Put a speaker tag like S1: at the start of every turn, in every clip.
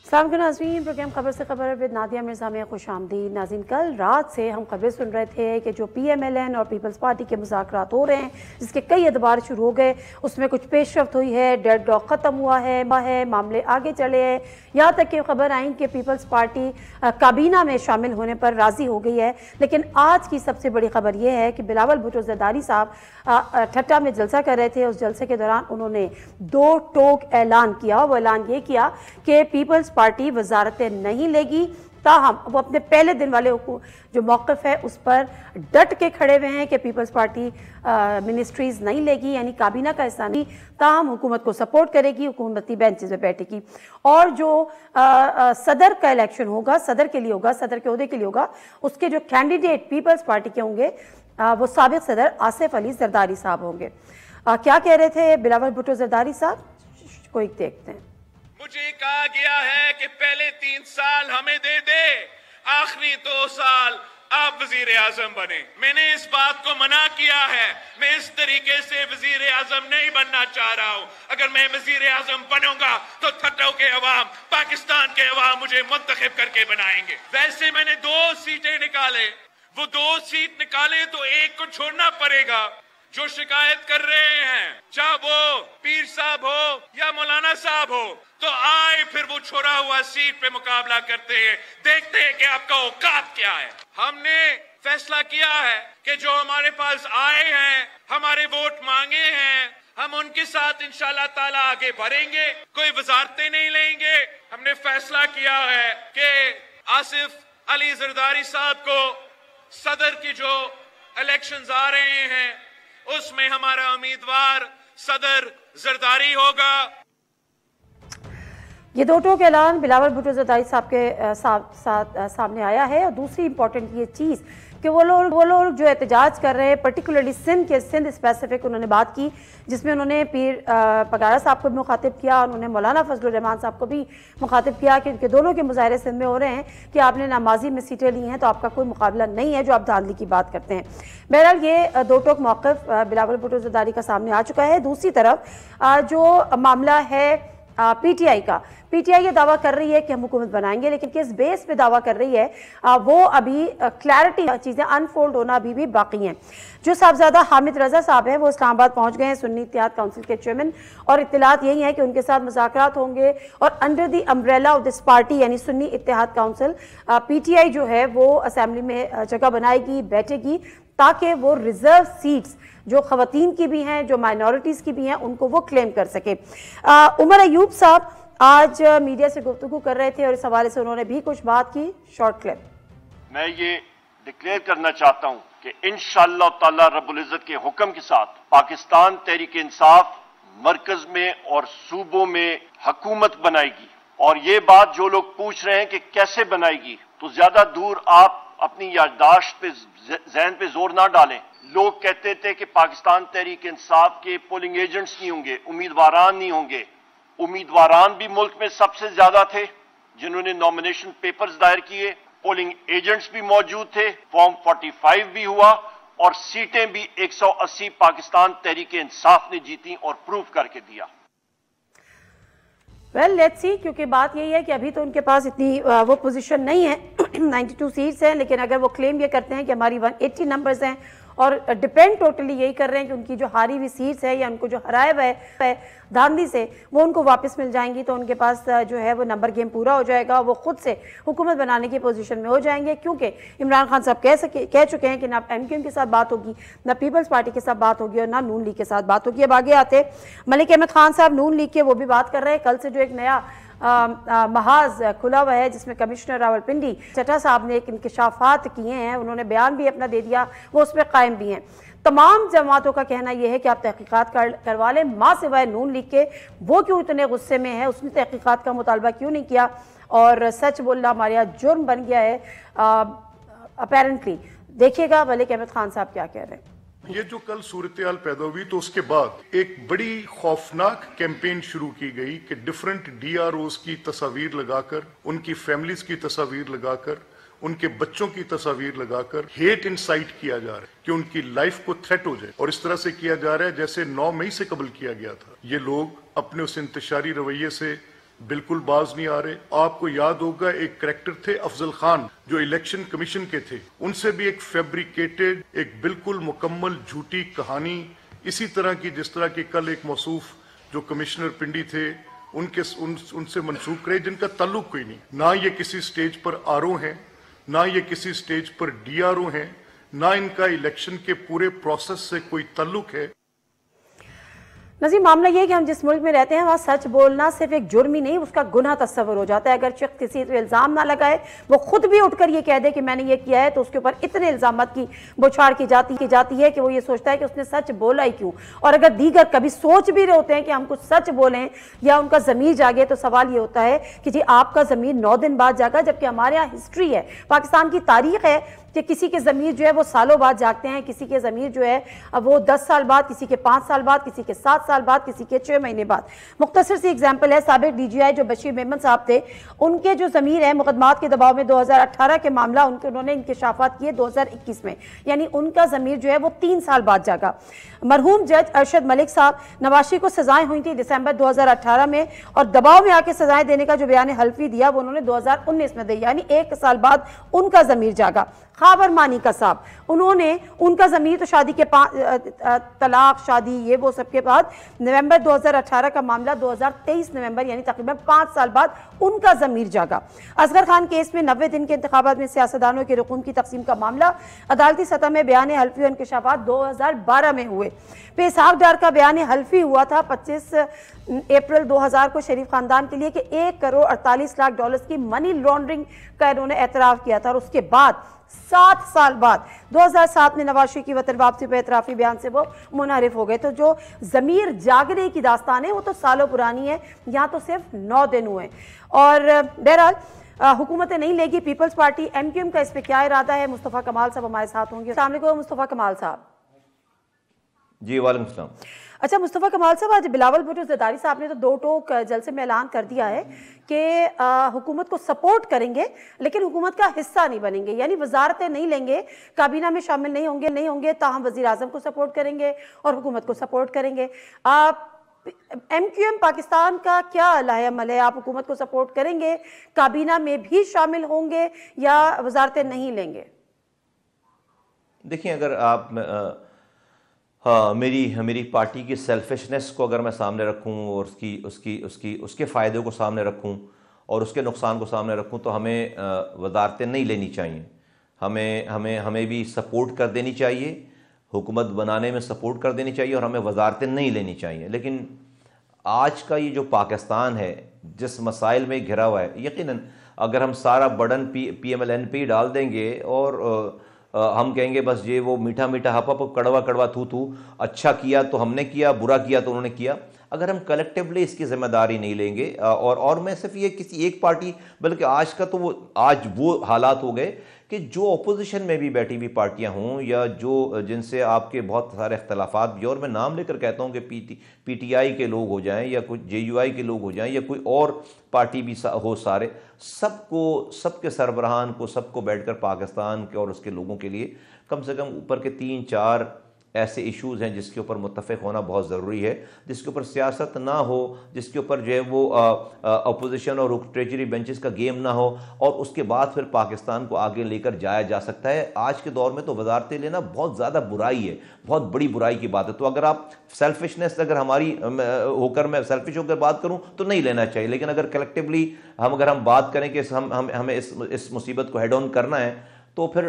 S1: अस्सलाम वालेकुम नाज़रीन, प्रोग्राम खबर से खबर विद नादिया मिर्ज़ा में खुशामदीद। नाज़रीन, कल रात से हम खबरें सुन रहे थे कि जो PMLN और पीपल्स पार्टी के मुज़ाकरात हो रहे हैं, जिसके कई अदबार शुरू हो गए, उसमें कुछ पेशरफ्त हुई है, डेडलॉक ख़त्म हुआ है, मामले आगे चले हैं। यहाँ तक कि खबर आई कि पीपल्स पार्टी काबीना में शामिल होने पर राज़ी हो गई है। लेकिन आज की सबसे बड़ी खबर यह है कि बिलावल भुट्टो ज़रदारी साहब ठट्टा में जलसा कर रहे थे। उस जलसे के दौरान उन्होंने दो टोक ऐलान किया। वो ऐलान ये किया कि पीपल्स पार्टी वजारतें नहीं लेगी, ताहम वो अपने पहले दिन वाले जो मौक़िफ़ है उस पर डट के खड़े हुए हैं कि पीपल्स पार्टी मिनिस्ट्रीज़ नहीं लेगी, यानी काबीना का हिस्सा नहीं, ताहम हुकूमत को सपोर्ट करेगी, हुकूमती बेंचेस पे बैठेगी। और जो सदर का इलेक्शन होगा, सदर के लिए होगा, सदर के ओहदे के लिए होगा, उसके जो कैंडिडेट पीपल्स पार्टी के होंगे वो साबिक़ सदर आसिफ अली जरदारी साहब होंगे। क्या कह रहे थे बिलावल भुट्टो जरदारी साहब, कोई देखते हैं।
S2: मुझे कहा गया है कि पहले 3 साल हमें दे दे, आखिरी 2 साल आप वजीर आजम बने। मैंने इस बात को मना किया है। मैं इस तरीके से वजीर आजम नहीं बनना चाह रहा हूं। अगर मैं वजीर आजम बनूंगा तो ठट्टो के अवाम, पाकिस्तान के अवाम मुझे मुंतखब करके बनाएंगे। वैसे मैंने 2 सीटें निकाले, वो 2 सीट निकाले तो एक को छोड़ना पड़ेगा। जो शिकायत कर रहे हैं, चाहे वो पीर साहब हो या मौलाना साहब हो, तो आए फिर वो छोड़ा हुआ सीट पे मुकाबला करते हैं, देखते हैं कि आपका औकात क्या है। हमने फैसला किया है कि जो हमारे पास आए हैं, हमारे वोट मांगे हैं, हम उनके साथ इंशाल्लाह ताला आगे बढ़ेंगे, कोई वजारतें नहीं लेंगे। हमने फैसला किया है कि आसिफ अली जरदारी साहब को सदर की जो इलेक्शंस आ रहे हैं उसमें हमारा उम्मीदवार सदर जरदारी होगा।
S1: ये दो टोक ऐलान बिलावल भुट्टो जरदारी साहब के सामने आया है। और दूसरी इंपॉर्टेंट ये चीज़ कि वो लोग जो एहतजाज कर रहे हैं, पर्टिकुलरली सिंध स्पेसिफिक उन्होंने बात की, जिसमें उन्होंने पीर पगारा साहब को भी मुखातिब किया, उन्होंने मौलाना फजलुर रहमान साहब को भी मुखातिब किया कि दोनों के मुजाहरे सिंध में हो रहे हैं कि आपने नामाजी में सीटें ली हैं तो आपका कोई मुकाबला नहीं है जो आप धांधली की बात करते हैं। बहरहाल ये दो टोक मौक़िफ़ बिलावल भुट्टो जरदारी का सामने आ चुका है। दूसरी तरफ जो मामला है PTI का, PTI ये दावा कर रही है कि हम हुकूमत बनाएंगे, लेकिन किस बेस पे दावा कर रही है वो अभी क्लैरिटी, चीज़ें अनफोल्ड होना अभी भी बाकी हैं। जो साहबजादा हामिद रजा साहब हैं वो इस्लामाबाद पहुंच गए हैं, सुन्नी इत्तेहाद काउंसिल के चेयरमैन, और इत्तलात यही है कि उनके साथ मुज़ाकरात होंगे और under the umbrella of this party यानी सुन्नी इत्तेहाद काउंसिल PTI जो है वो असेंबली में जगह बनाएगी, बैठेगी, ताकि वो रिजर्व सीट्स जो ख़वातीन की भी हैं, जो माइनॉरिटीज़ की भी हैं, उनको वो क्लेम कर सके। उमर अयूब साहब आज मीडिया से गुफ्तगू कर रहे थे और इस हवाले से उन्होंने भी कुछ बात की। Short clip.
S3: मैं ये डिक्लेयर करना चाहता हूं कि इंशाअल्लाह ताला रब्बुल इज्जत के हुक्म के साथ पाकिस्तान तहरीक इंसाफ मरकज में और सूबों में हुकूमत बनाएगी। और ये बात जो लोग पूछ रहे हैं कि कैसे बनाएगी, तो ज्यादा दूर आप अपनी याददाश्त पे, ज़हन पे जोर ना डालें। लोग कहते थे कि पाकिस्तान तहरीक इंसाफ के पोलिंग एजेंट्स नहीं होंगे, उम्मीदवारान नहीं होंगे। उम्मीदवारान भी मुल्क में सबसे ज्यादा थे जिन्होंने नॉमिनेशन पेपर्स दायर किए, पोलिंग एजेंट्स भी मौजूद थे, फॉर्म 45 भी हुआ और सीटें भी 180 पाकिस्तान तहरीक इंसाफ ने जीती और प्रूफ करके दिया।
S1: वेल लेट्स सी, क्योंकि बात यही है कि अभी तो उनके पास इतनी वो पोजीशन नहीं है 92 सीट्स हैं, लेकिन अगर वो क्लेम ये करते हैं कि हमारी 180 नंबर्स हैं और डिपेंड टोटली यही कर रहे हैं कि उनकी जो हारी हुई सीट्स है या उनको जो हराया हुआ है धांधली से वो उनको वापस मिल जाएंगी, तो उनके पास जो है वो नंबर गेम पूरा हो जाएगा, वो खुद से हुकूमत बनाने की पोजीशन में हो जाएंगे। क्योंकि इमरान खान साहब कह चुके हैं कि ना MQM के साथ बात होगी, ना पीपल्स पार्टी के साथ बात होगी और ना नून लीग के साथ बात होगी। अब आगे आते मलिक अहमद खान साहब नून लीग के, वो भी बात कर रहे हैं। कल से जो एक नया महाज खुला हुआ है जिसमें कमिश्नर रावलपिंडी चट्टा साहब ने एक इंकशाफात किए हैं, उन्होंने बयान भी अपना दे दिया, वो उस पर कायम भी हैं। तमाम जमातों का कहना यह है कि आप तहकीकात करवा लें, माँ सिवाय नून लीग के। वो क्यों इतने गुस्से में है, उसने तहकीकात का मुतालबा क्यों नहीं किया, और सच बोलना हमारे यहाँ जुर्म बन गया है अपेरेंटली। देखिएगा मलिक अहमद खान साहब क्या कह रहे हैं।
S4: ये जो कल सूरत-ए-हाल पैदा हुई तो उसके बाद एक बड़ी खौफनाक कैंपेन शुरू की गई कि डिफरेंट DROs की तस्वीर लगाकर, उनकी फैमिलीज की तस्वीर लगाकर, उनके बच्चों की तस्वीर लगाकर हेट इंसाइट किया जा रहा है कि उनकी लाइफ को थ्रेट हो जाए, और इस तरह से किया जा रहा है जैसे 9 मई से कबल किया गया था। ये लोग अपने उस इंतशारी रवैये से बिल्कुल बाज नहीं आ रहे। आपको याद होगा एक करेक्टर थे अफजल खान जो इलेक्शन कमीशन के थे, उनसे भी एक फैब्रिकेटेड, एक बिल्कुल मुकम्मल झूठी कहानी इसी तरह की जिस तरह की कल एक मौसूफ जो कमिश्नर पिंडी थे उनसे मंसूब करे, जिनका ताल्लुक कोई नहीं। ना ये किसी स्टेज पर आरओ हैं, ना ये किसी स्टेज पर डीआरओ हैं, ना इनका इलेक्शन के पूरे प्रोसेस से कोई ताल्लुक है।
S1: नज़ीर, मामला ये है कि हम जिस मुल्क में रहते हैं वहाँ सच बोलना सिर्फ एक जुर्म ही नहीं, उसका गुनाह तस्वर हो जाता है। अगर शख्स किसी पर इल्ज़ाम ना लगाए, वो खुद भी उठकर ये कह दे कि मैंने ये किया है, तो उसके ऊपर इतने इल्ज़ामात की बौछार की जाती है कि वो ये सोचता है कि उसने सच बोला ही क्यों। और अगर दीगर कभी सोच भी रहे होते हैं कि हम कुछ सच बोलें या उनका ज़मीर जागे, तो सवाल ये होता है कि जी आपका ज़मीर 9 दिन बाद जागा, जबकि हमारे यहाँ हिस्ट्री है, पाकिस्तान की तारीख है कि किसी के ज़मीर जो है वो सालों बाद जागते हैं, किसी के ज़मीर जो है वो 10 साल बाद, किसी के 5 साल बाद, किसी के 7 साल बाद, किसी के 6 महीने बाद। मुख्तसर सी एग्जाम्पल है, साबिक DGI जो बशीर मेमन साहब थे, उनके जो ज़मीर है मुकदमात के दबाव में 2018 के मामला उन्होंने इंकशाफात किए 2021 में, यानी उनका ज़मीर जो है वो 3 साल बाद जागा। मरहूम जज अरशद मलिक साहब, नवाशी को सजाएं हुई थी दिसंबर 2018 में, और दबाव में आके सजाएं देने का जो बयान हल्फी दिया वो उन्होंने 2019 में दी, यानी 1 साल बाद उनका ज़मीर जागा। खाबर मानी का साहब, उनका ज़मीर तो शादी के तलाक, शादी, ये वो सबके बाद नवंबर 2018 का मामला 2023 नवंबर यानी तकरीबन 5 साल बाद उनका ज़मीर जागा। असगर खान केस में 90 दिन के इंतखाबात में सियासतदानों के रकूम की तकसीम का मामला अदालती सतह में बयान हल्फी और इंकशाफात 2012 में हुए। पेशाक डार का बयान हल्फी हुआ था 25 अप्रैल 2000 को शरीफ खानदान के लिए कि 1 करोड़ 48 लाख डॉलर की मनी लॉन्ड्रिंग का इन्होंने एतराफ़ किया था, और उसके बाद 7 साल बाद 2007 में नवाज शरीफ की वतन वापसी पर एतराफ़ी बयान से वो मुनहरिफ हो गए। तो जो ज़मीर जागने की दास्तान है वो तो सालों पुरानी है, यहाँ तो सिर्फ 9 दिन हुए। और बहरहाल हुकूमतें नहीं लेगी पीपल्स पार्टी MQM का इस पर क्या इरादा है? मुस्तफ़ा कमाल साहब हमारे साथ होंगे। अस्सलाम वालेकुम मुस्तफ़ा कमाल साहब।
S5: जी वालेकुम सलाम।
S1: अच्छा मुस्तफ़ा कमाल साहब, आज बिलावल भुट्टो ज़रदारी साहब ने तो 2 टोक जलसे में ऐलान कर दिया है कि हुकूमत को सपोर्ट करेंगे लेकिन हुकूमत का हिस्सा नहीं बनेंगे, यानी वजारतें नहीं लेंगे, काबीना में शामिल नहीं होंगे ताहम वज़ीर आज़म को सपोर्ट करेंगे और हुकूमत को सपोर्ट करेंगे। MQM पाकिस्तान का क्या लाहेअमल है? आप हुकूमत को सपोर्ट करेंगे, काबीना में भी शामिल होंगे या वजारतें नहीं लेंगे?
S5: देखिए, अगर आप मेरी पार्टी की सेल्फिशनेस को अगर मैं सामने रखूं और उसके फ़ायदे को सामने रखूं और उसके नुकसान को सामने रखूं, तो हमें वजारतें नहीं लेनी चाहिए। हमें भी सपोर्ट कर देनी चाहिए, हुकूमत बनाने में सपोर्ट कर देनी चाहिए, और हमें वजारतें नहीं लेनी चाहिए। लेकिन आज का ये जो पाकिस्तान है, जिस मसाइल में घिरा हुआ है, यकीनन अगर हम सारा बर्डन PMLN पे डाल देंगे और हम कहेंगे बस ये वो मीठा मीठा हप हप, कड़वा कड़वा थू थू, अच्छा किया तो हमने किया, बुरा किया तो उन्होंने किया, अगर हम कलेक्टिवली इसकी जिम्मेदारी नहीं लेंगे, और मैं सिर्फ ये किसी एक पार्टी, बल्कि आज वो हालात हो गए कि जो अपोजिशन में भी बैठी हुई पार्टियां हों या जिनसे आपके बहुत सारे इख्तलाफात भी, और मैं नाम लेकर कहता हूं कि PTI के लोग हो जाएं या कुछ JUI के लोग हो जाएं या कोई और पार्टी भी हो, सारे सबके सरबराहान को सबको बैठकर पाकिस्तान के और उसके लोगों के लिए कम से कम ऊपर के 3-4 ऐसे इश्यूज़ हैं जिसके ऊपर मुत्तफ़िक़ होना बहुत ज़रूरी है, जिसके ऊपर सियासत ना हो, जिसके ऊपर जो है वो अपोजिशन और ट्रेजरी बेंचेस का गेम ना हो, और उसके बाद फिर पाकिस्तान को आगे लेकर जाया जा सकता है। आज के दौर में तो वजारतें लेना बहुत ज़्यादा बुराई है, बहुत बड़ी बुराई की बात है। तो अगर आप सेल्फिशनेस, अगर हमारी होकर मैं सेल्फिश होकर बात करूँ तो नहीं लेना चाहिए, लेकिन अगर कलेक्टिवली अगर हम बात करें कि हमें इस मुसीबत को हेड ऑन करना है, तो फिर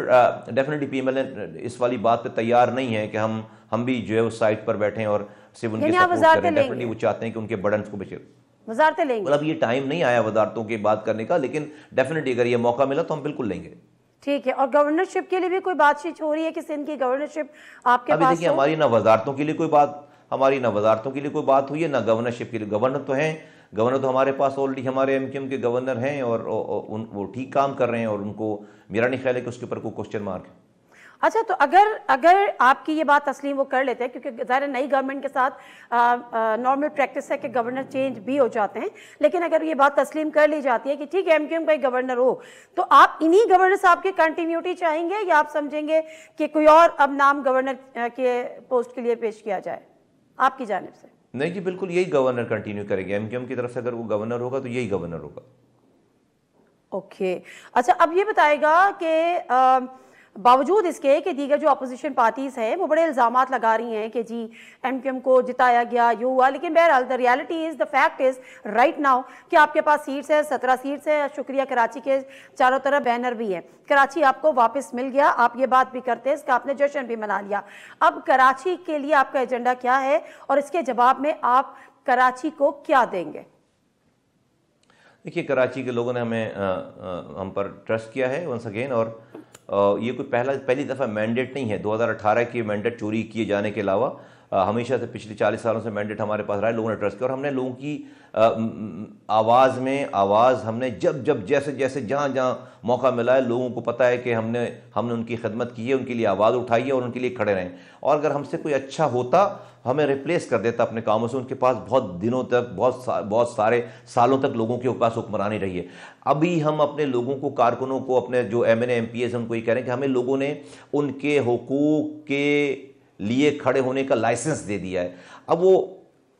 S5: डेफिनेटली PMLN इस वाली बात पे तैयार नहीं है कि हम भी जो है उस साइड पर बैठें और सिर्फ उनके सपोर्ट करें। डेफिनेटली वो चाहते हैं कि उनके बर्डन को बचे, वजारतें लेंगे। मतलब ये टाइम नहीं आया वजारतों की बात करने का, लेकिन डेफिनेटली अगर ये मौका मिला तो हम बिल्कुल लेंगे।
S1: ठीक है। और गवर्नरशिप के लिए भी कोई बातचीत हो रही है कि सिंध की गवर्नरशिप आपके पास?
S5: देखिए, हमारी ना वजारतों के लिए कोई बात हुई है, ना गवर्नरशिप के लिए। गवर्नर तो हैं, गवर्नर तो हमारे पास ऑलरेडी हमारे MQM के गवर्नर हैं और वो ठीक काम कर रहे हैं, और उनको मेरा नहीं ख्याल है कि उसके ऊपर कोई क्वेश्चन मार्क है।
S1: अच्छा, तो अगर आपकी ये बात तस्लीम वो कर लेते हैं, क्योंकि ज़ाहिर नई गवर्नमेंट के साथ नॉर्मल प्रैक्टिस है कि गवर्नर चेंज भी हो जाते हैं, लेकिन अगर ये बात तस्लीम कर ली जाती है कि ठीक है MQM का ही गवर्नर हो, तो आप इन्हीं गवर्नर साहब की कंटिन्यूटी चाहेंगे या आप समझेंगे कि कोई और अब नाम गवर्नर के पोस्ट के लिए पेश किया जाए आपकी जानिब से?
S5: नहीं जी, बिल्कुल यही गवर्नर कंटिन्यू करेंगे। एमक्यूएम की तरफ से अगर वो गवर्नर होगा तो यही गवर्नर होगा।
S1: ओके, अच्छा, अब ये बताएगा कि बावजूद इसके कि दीगर जो अपोजिशन पार्टीज हैं वो बड़े इल्जामात लगा रही हैं कि जी एमक्यूएम को जिताया गया, ये हुआ, लेकिन बहरहाल the reality is, the fact is right now कि आपके पास सीट्स है, 17 सीट्स है। शुक्रिया, कराची के चारों तरफ बैनर भी है, कराची आपको वापस मिल गया, आप ये बात भी करते हैं, इसका आपने जश्न भी मना लिया। अब कराची के लिए आपका एजेंडा क्या है और इसके जवाब में आप कराची को क्या देंगे?
S5: देखिए, कराची के लोगों ने हम पर ट्रस्ट किया है वंस अगेन, और ये कोई पहली दफ़ा मैंडेट नहीं है। 2018 की मैंडेट चोरी किए जाने के अलावा हमेशा से पिछले 40 सालों से मैंडेट हमारे पास रहा है, लोगों ने ट्रस्ट किया और हमने लोगों की आवाज़ हमने जब जैसे जहाँ मौका मिला है, लोगों को पता है कि हमने उनकी खिदमत की है, उनके लिए आवाज़ उठाई है और उनके लिए खड़े रहें। और अगर हमसे कोई अच्छा होता, हमें रिप्लेस कर देता अपने कामों से। उनके पास बहुत दिनों तक, बहुत सारे सालों तक लोगों के पास हुक्मरानी रही है। अभी हम अपने लोगों को, कारकुनों को, अपने जो MNA MPs उनको ये कह रहे हैं कि हमें लोगों ने उनके हुकूक के लिए खड़े होने का लाइसेंस दे दिया है। अब वो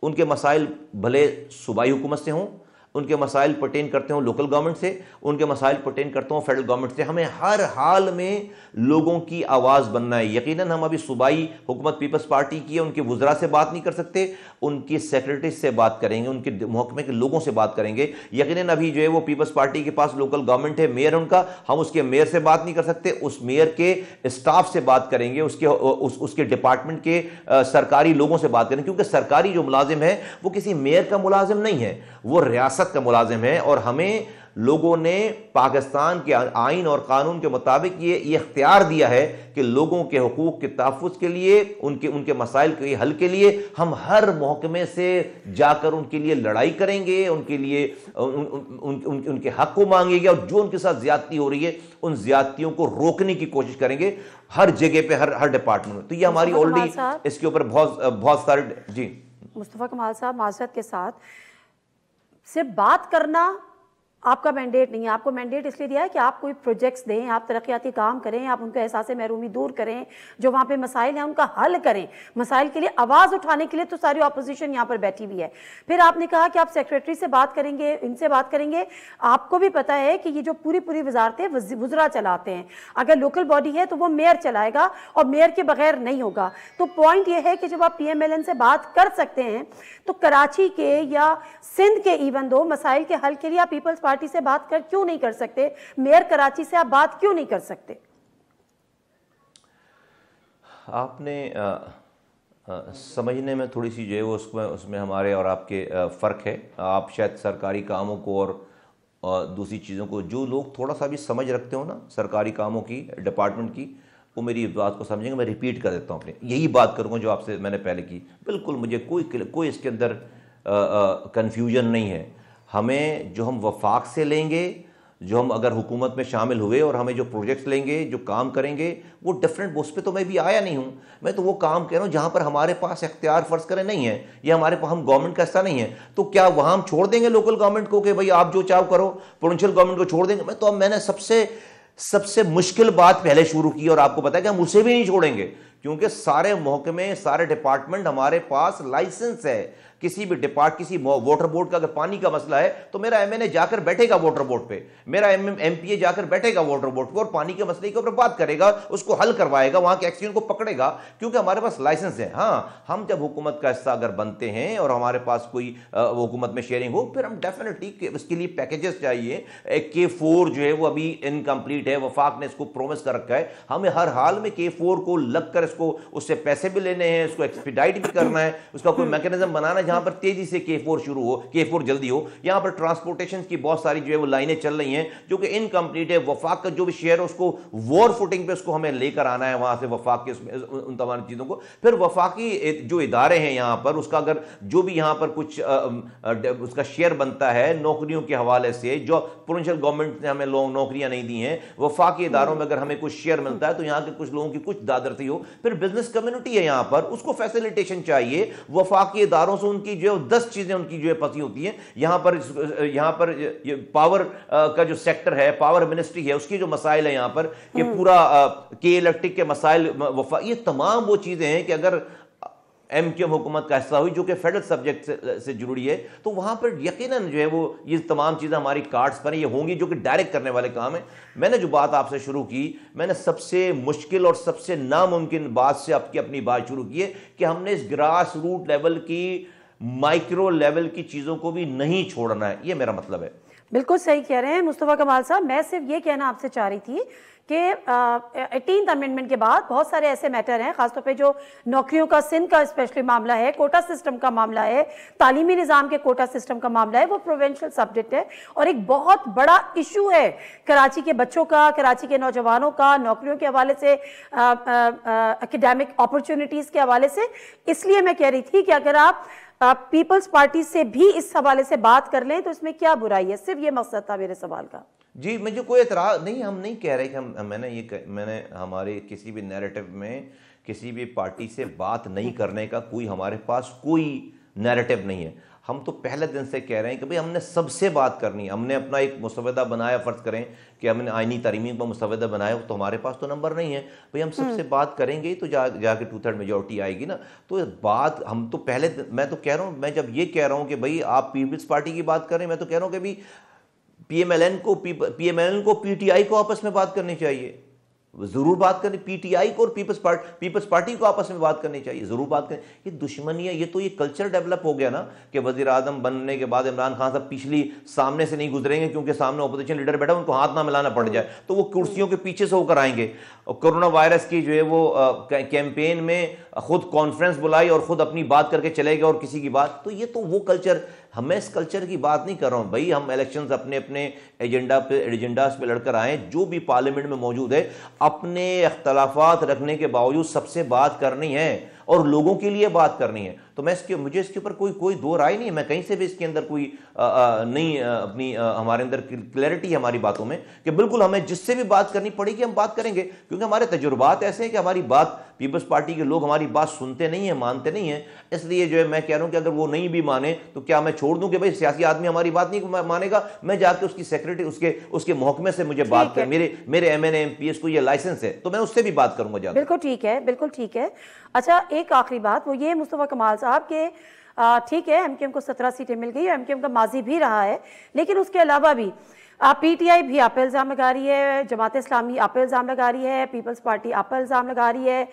S5: उनके मसाइल भले सूबाई हुकूमत से हों, उनके मसाइल पर्टेन करते हों लोकल गवर्नमेंट से, उनके मसाइल पर्टेन करते हों फेडरल गवर्नमेंट से, हमें हर हाल में लोगों की आवाज़ बनना है। यकीनन हम अभी सूबाई हुकूमत पीपल्स पार्टी की है, उनके वुज़रा से बात नहीं कर सकते, उनकी सेक्रेटरी से बात करेंगे, उनके महकमे के लोगों से बात करेंगे। यकीनन अभी जो है वो पीपल्स पार्टी के पास लोकल गवर्नमेंट है, मेयर उनका, हम उसके मेयर से बात नहीं कर सकते, उस मेयर के स्टाफ से बात करेंगे, उसके डिपार्टमेंट के सरकारी लोगों से बात करेंगे, क्योंकि सरकारी जो मुलाजिम है वो किसी मेयर का मुलाजिम नहीं है, वो रियासत का मुलाजिम है। और हमें लोगों ने पाकिस्तान के आइन और कानून के मुताबिक ये इख्तियार दिया है कि लोगों के हुकूक के तहफ़्फ़ुज़ के लिए, उनके मसाइल के हल के लिए हम हर महकमे से जाकर उनके लिए लड़ाई करेंगे, उनके लिए उनके हक को मांगेंगे, और जो उनके साथ ज़्यादती हो रही है उन ज़्यादतियों को रोकने की कोशिश करेंगे हर जगह पे, हर डिपार्टमेंट में। तो ये हमारी ऑलरेडी इसके ऊपर बहुत सारे। जी
S1: मुस्तफ़ा कमाल साहब, माज़रत के साथ, सिर्फ बात करना आपका मैंडेट नहीं है। आपको मैंडेट इसलिए दिया है कि आप कोई प्रोजेक्ट्स दें, आप तरक्याती काम करें, आप उनका एहसास महरूमी दूर करें, जो वहाँ पे मसाइल हैं उनका हल करें। मसाइल के लिए आवाज़ उठाने के लिए तो सारी अपोजिशन यहाँ पर बैठी हुई है। फिर आपने कहा कि आप सेक्रेटरी से बात करेंगे, इनसे बात करेंगे। आपको भी पता है कि ये जो पूरी वजारतें वुज़रा चलाते हैं, अगर लोकल बॉडी है तो वो मेयर चलाएगा और मेयर के बगैर नहीं होगा। तो पॉइंट ये है कि जब आप PMLN से बात कर सकते हैं तो कराची के या सिंध के इवन दो मसाइल के हल के लिए आप पीपल्स पार्टी से बात कर क्यों नहीं कर सकते? मेयर कराची से आप बात क्यों नहीं कर सकते?
S5: आपने समझने में थोड़ी सी जो है वो उसमें हमारे और आपके फ़र्क है। आप शायद सरकारी कामों को और दूसरी चीज़ों को, जो लोग थोड़ा सा भी समझ रखते हो ना सरकारी कामों की, डिपार्टमेंट की, वो मेरी बात को समझेंगे। मैं रिपीट कर देता हूँ, अपने यही बात करूँगा जो आपसे मैंने पहले की। बिल्कुल मुझे कोई इसके अंदर कन्फ्यूजन नहीं है। हमें जो हम वफाक से लेंगे, जो हम अगर हुकूमत में शामिल हुए और हमें जो प्रोजेक्ट्स लेंगे, जो काम करेंगे, वो डिफरेंट, उस पर तो मैं भी आया नहीं हूँ। मैं तो वो काम कह रहा हूँ जहाँ पर हमारे पास इख्तियार फ़र्ज़ करें नहीं है, ये हमारे पास, हम गवर्नमेंट का हिस्सा नहीं है। तो क्या वहाँ हम छोड़ देंगे लोकल गवर्नमेंट को कि भाई आप जो चाहो करो, प्रोविंशियल गवर्नमेंट को छोड़ देंगे? मैंने सबसे मुश्किल बात पहले शुरू की, और आपको पता है कि हम उसे भी नहीं छोड़ेंगे, क्योंकि सारे महकमे, सारे डिपार्टमेंट हमारे पास लाइसेंस है। किसी भी किसी वाटर बोर्ड का अगर पानी का मसला है तो मेरा MNA जाकर बैठेगा वाटर बोर्ड पे, मेरा MPA जाकर बैठेगा वाटर बोर्ड पे और पानी के मसले के ऊपर बात करेगा, उसको हल करवाएगा, वहां के एक्सीडेंट को पकड़ेगा, क्योंकि हमारे पास लाइसेंस है। हाँ, हम जब हुकूमत का हिस्सा अगर बनते हैं और हमारे पास कोई हुकूमत में शेयरिंग हो, फिर हम डेफिनेटली उसके लिए पैकेजेस चाहिए। K4 जो है वो अभी इनकम्प्लीट है, वफाक ने इसको प्रोमिस कर रखा है। हमें हर हाल में K4 को लगकर इसको, उससे पैसे भी लेने हैं, उसको एक्सपीडाइट भी करना है, उसका कोई मैकेनिज्म बनाना जहां पर तेजी से K4 शुरू हो, K4 जल्दी हो। यहां पर ट्रांसपोर्टेशन की बहुत सारी जो है वो लाइनें चल रही हैं जो कि इनकम्प्लीट है। वफाक का जो भी शेयर है उसको वॉर फुटिंग पे उसको हमें लेकर आना है वहां से, वफाक के उन तमाम चीजों को। फिर वफाकी जो इदारे हैं यहां पर, उसका अगर जो भी यहां पर कुछ उसका शेयर बनता है नौकरियों के हवाले से, जो प्रोविंशियल गवर्नमेंट ने हमें लोग नौकरियां नहीं दी हैं, वफाकी इदारों में अगर हमें कुछ शेयर मिलता है तो यहां के कुछ लोगों की कुछ दादरती हो। फिर बिजनेस कम्युनिटी है यहां पर, उसको फैसिलिटेशन चाहिए। वफाकी इदारों से उनकी जो 10 चीजें उनकी जो है फंसी होती हैं। यहां पर पावर का जो सेक्टर है, पावर मिनिस्ट्री है, उसकी जो मसाइल है यहां पर कि पूरा के इलेक्ट्रिक के मसाइल, ये तमाम वो चीजें हैं कि अगर MQM हुकूमत का हिस्सा हुई, जो कि फेडरल सब्जेक्ट से जुड़ी है, तो वहां पर यकीनन जो है वो ये तमाम चीज़ें हमारी कार्ड्स पर ये होंगी जो कि डायरेक्ट करने वाले काम है। मैंने जो बात आपसे शुरू की, मैंने सबसे मुश्किल और सबसे नामुमकिन बात से आपकी अपनी बात शुरू की है कि हमने इस ग्रास रूट लेवल की, माइक्रो लेवल की चीज़ों को भी नहीं छोड़ना है, ये मेरा मतलब है।
S1: बिल्कुल सही कह रहे हैं मुस्तफ़ा कमाल साहब। मैं सिर्फ ये कहना आपसे चाह रही थी कि 18th अमेंडमेंट के बाद बहुत सारे ऐसे मैटर हैं, खासतौर पे जो नौकरियों का, सिंध का स्पेशली मामला है, कोटा सिस्टम का मामला है, तालीमी निज़ाम के कोटा सिस्टम का मामला है, वो प्रोविंशियल सब्जेक्ट है और एक बहुत बड़ा इशू है कराची के बच्चों का, कराची के नौजवानों का, नौकरियों के हवाले से, एकेडमिक अपॉर्चुनिटीज़ के हवाले से। इसलिए मैं कह रही थी कि अगर आप पीपल्स पार्टी से भी इस हवाले से बात कर लें तो इसमें क्या बुराई है। सिर्फ ये मकसद था मेरे सवाल का।
S5: जी, मुझे कोई एतराज़ नहीं, हम नहीं कह रहे कि मैंने हमारे किसी भी नैरेटिव में किसी भी पार्टी से बात नहीं करने का कोई हमारे पास कोई नैरेटिव नहीं है। हम तो पहले दिन से कह रहे हैं कि भाई हमने सबसे बात करनी है। हमने अपना एक मुसवदा बनाया, फ़र्ज़ करें कि हमने आइनी तरमीम पर मुसवदा बनाया, तो हमारे पास तो नंबर नहीं है भाई, हम सबसे बात करेंगे तो जाके 2/3 मेजॉरिटी आएगी ना। तो बात हम तो पहले, मैं तो कह रहा हूँ, मैं जब ये कह रहा हूँ कि भाई आप पीपल्स पार्टी की बात करें, मैं तो कह रहा हूँ कि भाई PMLN को PTI को आपस में बात करनी चाहिए, जरूर बात करनी। PTI को और पीपल्स पार्टी को आपस में बात करनी चाहिए, जरूर बात करें। ये दुश्मनी है, ये तो ये कल्चर डेवलप हो गया ना कि वजीर आजम बनने के बाद इमरान खान साहब पिछली सामने से नहीं गुजरेंगे क्योंकि सामने अपोजिशन लीडर बैठा, उनको हाथ ना मिलाना पड़ जाए, तो वो कुर्सियों के पीछे से होकर आएंगे। और कोरोना वायरस की जो है वो कैंपेन में खुद कॉन्फ्रेंस बुलाई और खुद अपनी बात करके चले गए और किसी की बात, तो ये तो वो कल्चर, हमें इस कल्चर की बात नहीं कर रहा हूं भाई। हम इलेक्शंस अपने अपने एजेंडास पे लड़कर आए, जो भी पार्लियामेंट में मौजूद है, अपने इख्तलाफात रखने के बावजूद सबसे बात करनी है और लोगों के लिए बात करनी है। तो मुझे इसके ऊपर कोई दो राय नहीं है। मैं कहीं से भी इसके अंदर कोई नहीं अपनी हमारे अंदर क्लैरिटी है हमारी बातों में कि बिल्कुल हमें जिससे भी बात करनी पड़ेगी हम बात करेंगे, क्योंकि हमारे तजुर्बात ऐसे हैं कि हमारी बात, पीपल्स पार्टी के लोग हमारी बात सुनते नहीं है, मानते नहीं है। इसलिए जो है मैं कह रहा हूं कि अगर वो नहीं भी माने तो क्या मैं छोड़ दूं कि भाई सियासी आदमी हमारी बात नहीं मानेगा, मैं जाके उसकी सेक्रेटरी, उसके महकमे से मुझे बात कर, मेरे MNA MPs को ये लाइसेंस है तो मैं उससे भी बात करूंगा जाकर।
S1: बिल्कुल ठीक है, बिल्कुल ठीक है। अच्छा, एक आखिरी बात वो ये मुस्तफ़ा कमाल साहब के, ठीक है MQM को 17 सीटें मिल गई, MQM का माजी भी रहा है, लेकिन उसके अलावा भी PTI भी आप इल्ज़ाम लगा रही है, जमात इस्लामी आप इल्ज़ाम लगा रही है, पीपल्स पार्टी आप इल्ज़ाम लगा रही है।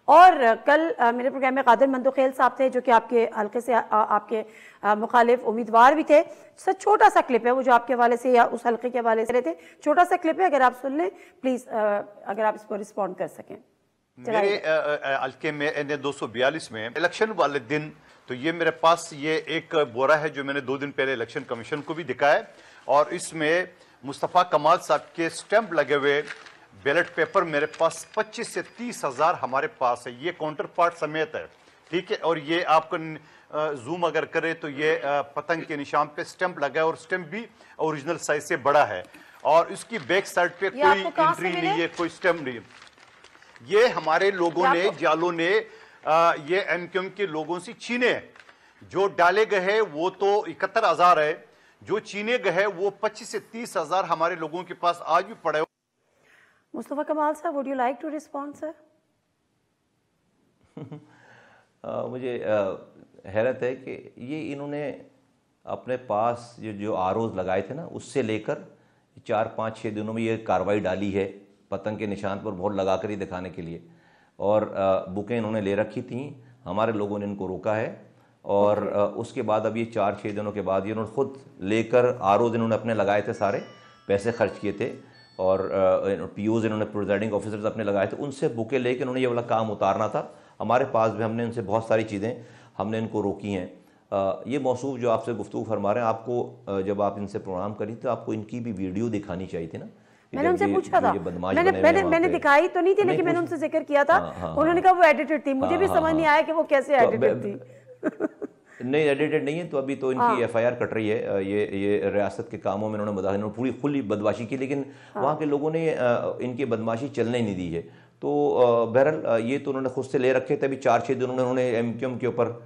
S1: और कल मेरे प्रोग्राम में कादिर मंदोखेल साहब थे जो कि आपके हल्के से आपके मुखालिफ उम्मीदवार भी थे। सर छोटा सा क्लिप है वो जो आपके हवाले से या उस हल्के के हवाले से रहे थे, छोटा सा क्लिप है, अगर आप सुन लें प्लीज़, अगर आप इस पर रिस्पॉन्ड कर सकें।
S6: मेरे हल्के में NA 242 में इलेक्शन वाले दिन तो ये मेरे पास ये एक बोरा है जो मैंने 2 दिन पहले इलेक्शन कमीशन को भी दिखाया, और इसमें मुस्तफ़ा कमाल साहब के स्टैंप लगे हुए बैलेट पेपर मेरे पास 25 से 30 हज़ार हमारे पास है, ये काउंटर पार्ट समेत है, ठीक है। और ये आपको जूम अगर करे तो ये पतंग के निशान पे स्टैंप लगा है और स्टैंप भी ओरिजिनल साइज से बड़ा है, और इसकी बैक साइड पे कोई एंट्री नहीं है, कोई स्टैंप नहीं है। ये हमारे लोगों ने, जालों ने ये MQM के लोगों से छीने, जो डाले गए हैं वो तो 71,000 है, जो छीने गए हैं वो 25 से 30 हज़ार हमारे लोगों के पास आज भी पड़े।
S1: मुस्तफ़ा कमाल साहब, would you like to respond sir?
S5: मुझे हैरत है कि ये इन्होंने अपने पास जो आरोज लगाए थे ना, उससे लेकर 4-5-6 दिनों में ये कार्रवाई डाली है पतंग के निशान पर मोहर लगाकर ही दिखाने के लिए, और बुकें इन्होंने ले रखी थी, हमारे लोगों ने इनको रोका है, और उसके बाद अब ये 4-6 दिनों के बाद ये इन्होंने खुद लेकर आरोज इन्होंने अपने लगाए थे, सारे पैसे खर्च किए थे, और POs इन्होंने प्रिजाइडिंग ऑफिसर्स अपने लगाए थे, उनसे बुके लेकर इन्होंने ये वाला काम उतारना था। हमारे पास भी हमने इनसे बहुत सारी चीज़ें हमने इनको रोकी हैं। ये मौसूफ जो आपसे गुफ्तगू फरमा रहे हैं, आपको जब आप इनसे प्रोग्राम करी तो आपको इनकी भी वीडियो दिखानी चाहिए थी ना।
S1: मैंने उनसे पूछा था, मैंने दिखाई तो नहीं थी, लेकिन मैंने उनसे जिक्र किया था, उन्होंने कहा वो एडिटेड थी, मुझे भी समझ नहीं आया कि वो कैसे एडिटेड थी।
S5: नहीं, एडिटेड नहीं है, तो अभी तो इनकी FIR कट रही है। ये रियासत के कामों में इन्होंने पूरी खुली बदमाशी की, लेकिन वहाँ के लोगों ने इनकी बदमाशी चलने नहीं दी है। तो बहरहाल ये तो उन्होंने खुद से ले रखे थे। अभी 4-6 दिन उन्होंने MQM के ऊपर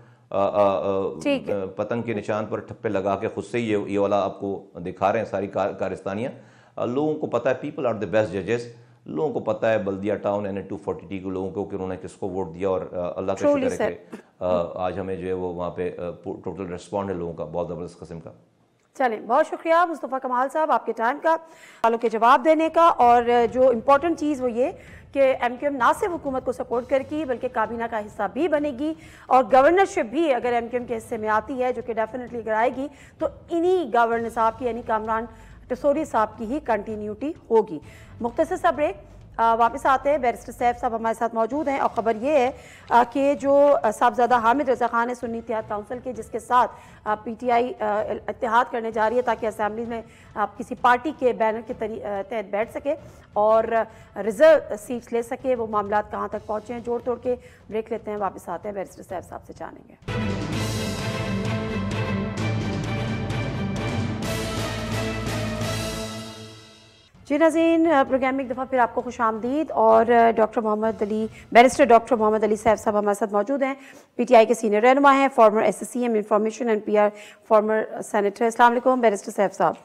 S5: पतंग के निशान पर ठप्पे लगा के खुद से ही ये वाला आपको दिखा रहे हैं सारी कारस्तानियाँ। लोगों को पता है, पीपल आर द बेस्ट जजेस। लोगों को पता है बल्दिया टाउन NH 240 के लोगों को कि उन्होंने किसको वोट दिया, और अल्लाह का शुक्र है कि आज हमें जो है वो वहाँ पे टोटल रिस्पॉन्ड है लोगों का, बहुत ज़बरदस्त किस्म का।
S1: चलें, बहुत शुक्रिया मुस्तफ़ा कमाल साहब आपके टाइम का, सवालों के जवाब देने का। और जो इम्पोर्टेंट चीज़ वो ये कि MQM ना सिर्फ हुकूमत को सपोर्ट करेगी बल्कि काबीना का हिस्सा भी बनेगी, और गवर्नरशिप भी अगर MQM के हिस्से में आती है, जो कि डेफिनेटली अगर आएगी, तो इन्हीं गवर्नर साहब की यानी कामरान टसोरी साहब की ही कंटिन्यूटी होगी। मुख्तसर सा ब्रेक, वापस आते हैं। बैरिस्टर सैफ साहब हमारे साथ मौजूद हैं, और ख़बर ये है कि जो साहबजादा हामिद रज़ा खान है सुन्नी इत्तेहाद काउंसिल के, जिसके साथ PTI इत्तेहाद करने जा रही है ताकि असेंबली में किसी पार्टी के बैनर के तहत बैठ सके और रिजर्व सीट्स ले सके, वो मामला कहाँ तक पहुँचे हैं, जोड़ तोड़ के ब्रेक लेते हैं, वापस आते हैं, बैरिस्टर सैफ साहब से जानेंगे। जी नाज़रीन, प्रोग्राम में एक दफ़ा फिर आपको खुश आमदीद। और doctor Mohammad Ali, barrister doctor Mohammad Ali Saif साहब हमारे साथ मौजूद हैं, PTI के सीनियर रहनुमा हैं, farmer SSCM information and PR farmer senator. अस्सलाम वालेकुम बैरिस्टर सैफ साहब।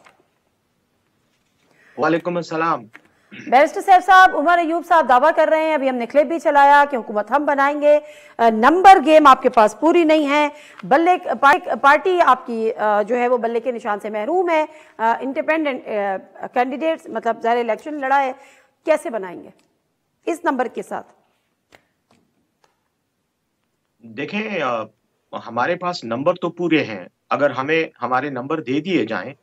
S7: वालेकुम अस्सलाम।
S1: बैरिस्टर सैफ साहब, उमर अयूब साहब दावा कर रहे हैं, अभी हमने क्लिप भी चलाया कि हुकूमत हम बनाएंगे, नंबर गेम आपके पास पूरी नहीं है, बल्ले पार्टी आपकी जो है वो बल्ले के निशान से महरूम है, इंडिपेंडेंट कैंडिडेट्स मतलब ज़ाहिर इलेक्शन लड़ा है, कैसे बनाएंगे इस नंबर के साथ?
S7: देखें, हमारे पास नंबर तो पूरे हैं, अगर हमें हमारे नंबर दे दिए जाएं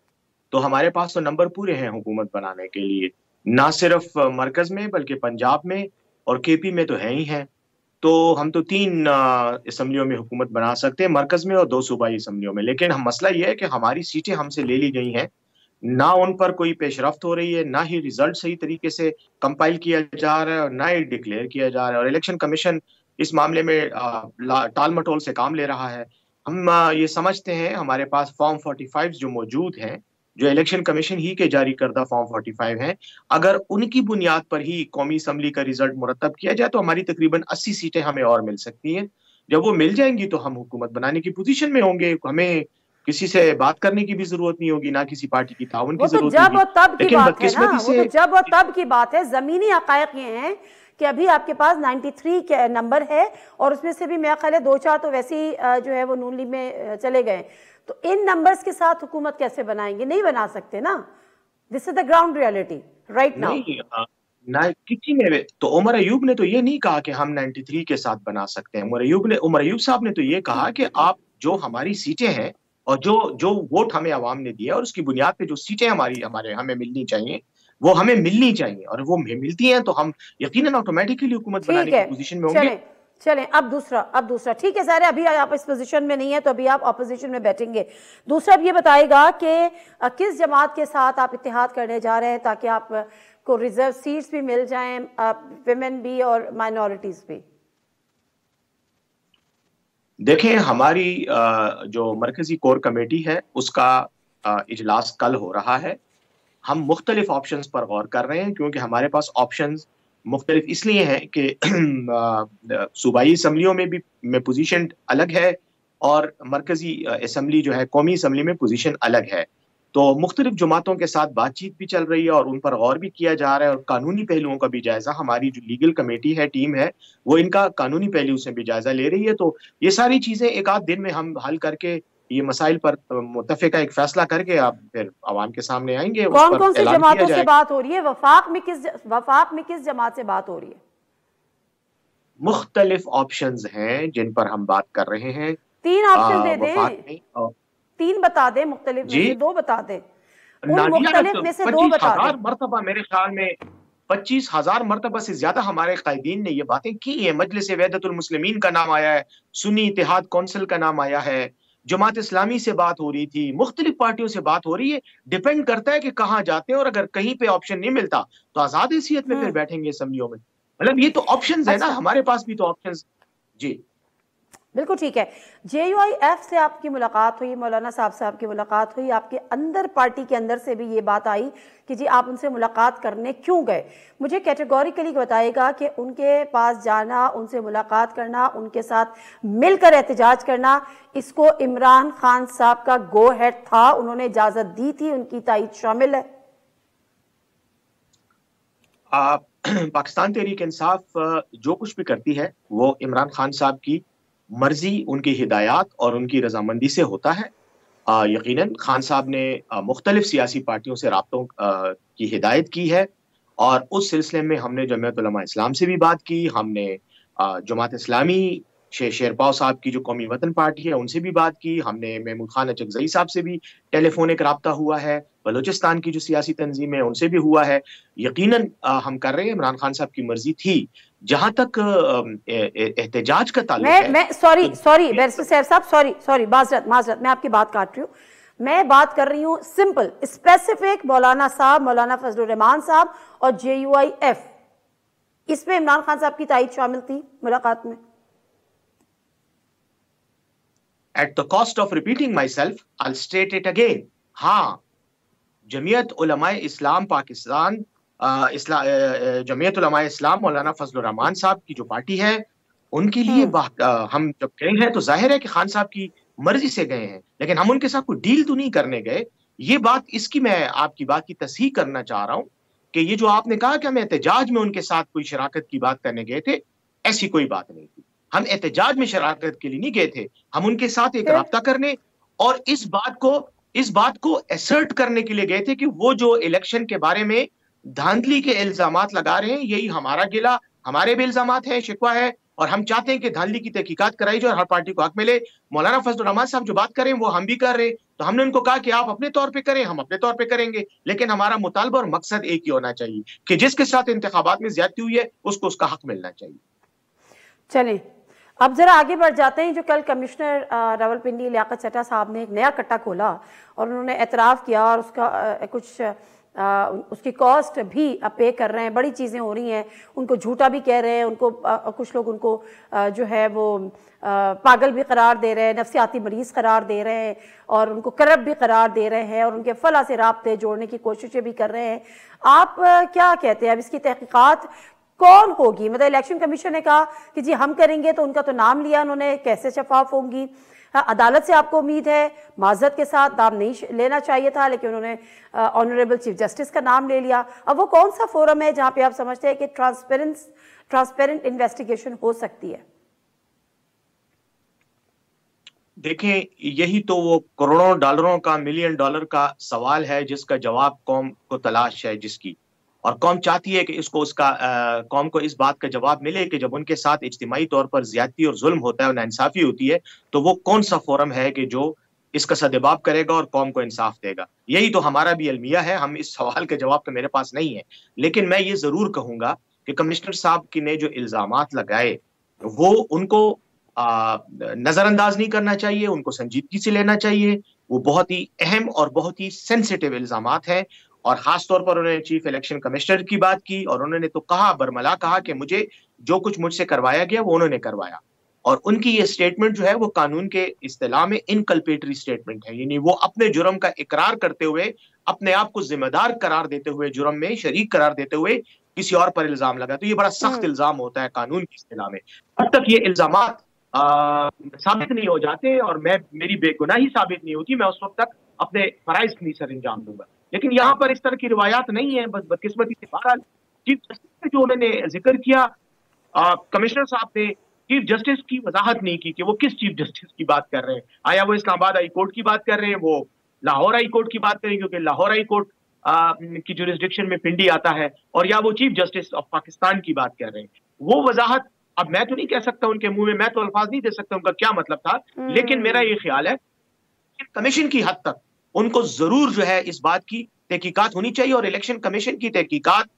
S7: तो हमारे पास तो नंबर पूरे हैं हुकूमत बनाने के लिए, ना सिर्फ मरकज में बल्कि पंजाब में और KP में तो है ही हैं। तो हम तो 3 असम्बलियों में हुकूमत बना सकते हैं, मरकज में और 2 सूबाई असम्बलियों में। लेकिन मसला यह है कि हमारी सीटें हमसे ले ली गई हैं, ना उन पर कोई पेशरफ्त हो रही है, ना ही रिजल्ट सही तरीके से कंपाइल किया जा रहा है और ना ही डिक्लेयर किया जा रहा है, और इलेक्शन कमीशन इस मामले में टाल मटोल से काम ले रहा है। हम ये समझते हैं हमारे पास फॉर्म 45 जो मौजूद हैं, जो इलेक्शन कमीशन ही के जारी करदा फॉर्म 45 हैं, अगर उनकी बुनियाद पर ही कौमी असम्बली का रिजल्ट मुरतब किया जाए तो हमारी तकरीबन 80 सीटें हमें और मिल सकती हैं। जब वो मिल जाएंगी तो हम हुकूमत बनाने की पोजीशन में होंगे, हमें किसी से बात करने की भी जरूरत नहीं होगी, ना किसी पार्टी की ताउन की जरूरत
S1: जब और तब की बात है ना, वो तो जब और तब की बात है। जमीनी हकायक ये हैं कि अभी आपके पास 93 के नंबर है, और उसमें से भी मेरा ख्याल है 2-4 तो वैसे ही जो है वो नून लीग में चले गए। तो इन नंबर्स के साथ हुकूमत कैसे बनाएंगे? नहीं बना सकते ना। This is the ground reality right now.
S7: ना किसी ने तो उमर अयूब ने तो ये नहीं कहा कि हम 93 के साथ बना सकते हैं। उमर अयूब साहब ने तो ये कहा कि आप जो हमारी सीटें हैं और जो वोट हमें अवाम ने दिया और उसकी बुनियाद पे जो सीटें हमें मिलनी चाहिए वो हमें मिलनी चाहिए, और वो मिलती हैं तो हम यकीनन ऑटोमेटिकली हुकूमत बनाने की पोजीशन में होंगे।
S1: चलें अब दूसरा ठीक है सर, अभी आप इस पोजीशन में नहीं है तो अभी आप ऑपोजिशन में बैठेंगे। दूसरा अब ये बताएगा कि किस जमात के साथ आप इत्तेहाद करने जा रहे हैं ताकि आप को रिजर्व सीट्स भी मिल जाएं, विमेन भी और माइनॉरिटीज भी।
S7: देखें, हमारी जो मरकजी कोर कमेटी है उसका इजलास कल हो रहा है। हम मुख्तलिफ ऑप्शंस पर गौर कर रहे हैं, क्योंकि हमारे पास ऑप्शंस मुख्तलिफ इसलिए हैं कि सूबाई असम्बलियों में पोजीशन अलग है और मरकजी असम्बली जो है कौमी असम्बली में पोजीशन अलग है। तो मुख्तलिफ जमातों के साथ बातचीत भी चल रही है और उन पर गौर भी किया जा रहा है, और कानूनी पहलुओं का भी जायजा हमारी जो लीगल कमेटी है, टीम है, वो इनका कानूनी पहलू से भी जायजा ले रही है। तो ये सारी चीजें एक आध दिन में हम हल करके ये मसाइल पर मुत्तफिका एक फैसला करके आप फिर आवाम के सामने आएंगे।
S1: कौन कौन सी जमातों से बात हो रही है? वफाक में किस जमात से बात हो रही है?
S7: मुख्तलिफ ऑप्शंस हैं जिन पर हम बात कर रहे हैं।
S1: 3 ऑप्शन दे दें, 3 बता दें, मुख्तलिफ में से 2 बता दें। मुख्तलिफ में से 2 बता दें।
S7: मरतबा मेरे ख्याल में 25,000 मरतबा से ज्यादा हमारे कायदीन ने ये बातें की है। मजलिस वहदतुल मुस्लिमीन का नाम आया है, सुन्नी इत्तेहाद काउंसिल का नाम आया है, जमात इस्लामी से बात हो रही थी, मुख्तलिफ पार्टियों से बात हो रही है। डिपेंड करता है कि कहाँ जाते हैं, और अगर कहीं पे ऑप्शन नहीं मिलता तो आजाद हैसियत में फिर बैठेंगे असम्बलियों में। मतलब ये तो ऑप्शंस है ना, हमारे पास भी तो ऑप्शंस। जी
S1: बिल्कुल ठीक है। JUIF से आपकी मुलाकात हुई, मौलाना साहब से आपकी मुलाकात हुई, आपके अंदर पार्टी के अंदर से भी ये बात आई कि जी आप उनसे मुलाकात करने क्यों गए? मुझे कैटेगोरिकली बताइएगा कि उनके पास जाना, उनसे मुलाकात करना, उनके साथ मिलकर एहतजाज करना, इसको इमरान खान साहब का गो हेड था, उन्होंने इजाजत दी थी, उनकी तायीद शामिल है?
S7: पाकिस्तान तहरीक इंसाफ जो कुछ भी करती है वो इमरान खान साहब की मर्जी, उनकी हिदायत और उनकी रजामंदी से होता है। यकीनन खान साहब ने मुख्तलिफ सियासी पार्टियों से राब्तों की हिदायत की है और उस सिलसिले में हमने जमीयत उलमा इस्लाम से भी बात की, हमने जमात इस्लामी शेरपाव साहब की जो कौमी वतन पार्टी है उनसे भी बात की, हमने महमूद खान अचकजई साहब से भी टेलीफोनिक राब्ता हुआ है, बलूचिस्तान की जो सियासी तंजीम है उनसे भी हुआ है। यकीनन हम कर रहे हैं, इमरान खान साहब की मर्जी थी। जहां तक एहतजाज का ताल्लुक है,
S1: मैं सॉरी बैरिस्टर साहब, सॉरी माजरत मैं आपकी बात काट रही हूँ। मैं बात कर रही हूँ सिंपल स्पेसिफिक मौलाना साहब, मौलाना फजलुर रहमान साहब और JUIF, इसमें इमरान खान साहब की तायीद शामिल थी मुलाकात में।
S7: At the cost of repeating myself, I'll state it again. हाँ, जमीयत उलमाए इस्लाम पाकिस्तान, जमीयत उलमाए इस्लाम मौलाना फजलुर रहमान साहब की जो पार्टी है उनके लिए हम जब गए हैं तो जाहिर है कि खान साहब की मर्जी से गए हैं, लेकिन हम उनके साथ कोई डील तो नहीं करने गए। ये बात, इसकी मैं आपकी बात की तस्हीह करना चाह रहा हूं कि ये जो आपने कहा कि हम एहतजाज में उनके साथ कोई शराकत की बात करने गए थे, ऐसी कोई बात नहीं थी। हम एहतजाज में शराकत के लिए नहीं गए थे, हम उनके साथ एक राब्ता करने और इस बात को असर्ट करने के लिए गए थे कि वो जो इलेक्शन के बारे में धांधली के इल्जामात लगा रहे हैं, यही हमारा गिला, हमारे भी इल्जामात है, शिकवा है और हम चाहते हैं कि धांधली की तहकीकात कराई जाए और हर पार्टी को हक मिले। मौलाना फजलुर रहमान साहब जो बात करें वो हम भी कर रहे हैं, तो हमने उनको कहा कि आप अपने तौर पे करें, हम अपने तौर पे करेंगे, लेकिन हमारा मुतालबा और मकसद एक ही होना चाहिए कि जिसके साथ इंतखाबात में ज्यादती हुई है उसको उसका हक मिलना चाहिए।
S1: चलें अब जरा आगे बढ़ जाते हैं। जो कल कमिश्नर रावलपिंडी लियाकत चड्ढा साहब ने एक नया कट्टा खोला और उन्होंने एतराफ़ किया और उसका कुछ उसकी कॉस्ट भी पे कर रहे हैं, बड़ी चीज़ें हो रही हैं, उनको झूठा भी कह रहे हैं, उनको कुछ लोग उनको जो है वो पागल भी करार दे रहे हैं, नफ्सियाती मरीज़ करार दे रहे हैं और उनको करप्ट भी करार दे रहे हैं और उनके फला से राब्ते जोड़ने की कोशिशें भी कर रहे हैं। आप क्या कहते हैं, अब इसकी तहकीकात कौन होगी? मतलब इलेक्शन कमीशन ने कहा कि जी हम करेंगे, तो उनका तो नाम लिया उन्होंने, कैसे शफाफ होंगी? अदालत से आपको उम्मीद है, माजरत के साथ दाम नहीं लेना चाहिए था, लेकिन उन्होंने ऑनरेबल चीफ जस्टिस का नाम ले लिया। अब वो कौन सा फोरम है जहां पे आप समझते हैं कि ट्रांसपेरेंट इन्वेस्टिगेशन हो सकती है?
S7: देखें, यही तो वो करोड़ों डॉलरों का, मिलियन डॉलर का सवाल है जिसका जवाब कौम को तलाश है, जिसकी और कौम चाहती है कि इसको उसका कौम को इस बात का जवाब मिले कि जब उनके साथ इज्तिमाई तौर पर ज्यादती और जुल्म होता है और नाइंसाफी होती है, तो वो कौन सा फोरम है कि जो इसका सदेबाब करेगा और कौम को इंसाफ देगा। यही तो हमारा भी अलमिया है। हम इस सवाल के जवाब तो मेरे पास नहीं है, लेकिन मैं ये जरूर कहूंगा कि कमिश्नर साहब की ने जो इल्जामात लगाए वो उनको नजरअंदाज नहीं करना चाहिए, उनको संजीदगी से लेना चाहिए। वो बहुत ही अहम और बहुत ही सेंसिटिव इल्जामात हैं और खास तौर पर उन्होंने चीफ इलेक्शन कमिश्नर की बात की और उन्होंने तो कहा, बरमला कहा कि मुझे जो कुछ मुझसे करवाया गया वो उन्होंने करवाया। और उनकी ये स्टेटमेंट जो है वो कानून के इस्तिलाह में इनकल्पेटरी स्टेटमेंट है, यानी वो अपने जुर्म का इकरार करते हुए, अपने आप को जिम्मेदार करार देते हुए, जुर्म में शरीक करार देते हुए किसी और पर इल्जाम लगा। तो ये बड़ा सख्त इल्जाम होता है कानून की इस्तिलाह में। अब तक ये इल्जामात साबित नहीं हो जाते और मेरी बेगुनाही साबित नहीं होती, मैं उस वक्त तक अपने फराइज नहीं सर अंजाम दूंगा। लेकिन यहाँ पर इस तरह की रिवायात नहीं है, बस बदकिस्मती से। बहरहाल चीफ जस्टिस जो उन्होंने जिक्र किया, कमिश्नर साहब ने चीफ जस्टिस की वजाहत नहीं की कि वो किस चीफ जस्टिस की बात कर रहे हैं। आया वो इस्लामाबाद हाई कोर्ट की बात कर रहे हैं, वो लाहौर हाई कोर्ट की बात करें, क्योंकि लाहौर हाई कोर्ट की जुरिस्डिक्शन में पिंडी आता है, और या वो चीफ जस्टिस ऑफ पाकिस्तान की बात कर रहे हैं। वो वजाहत अब मैं तो नहीं कह सकता उनके मुंह में, मैं तो अल्फाज नहीं दे सकता उनका क्या मतलब था, लेकिन मेरा ये ख्याल है कि कमीशन की हद तक उनको जरूर जो है इस बात की तहकीकात होनी चाहिए और इलेक्शन कमीशन की तहकीकात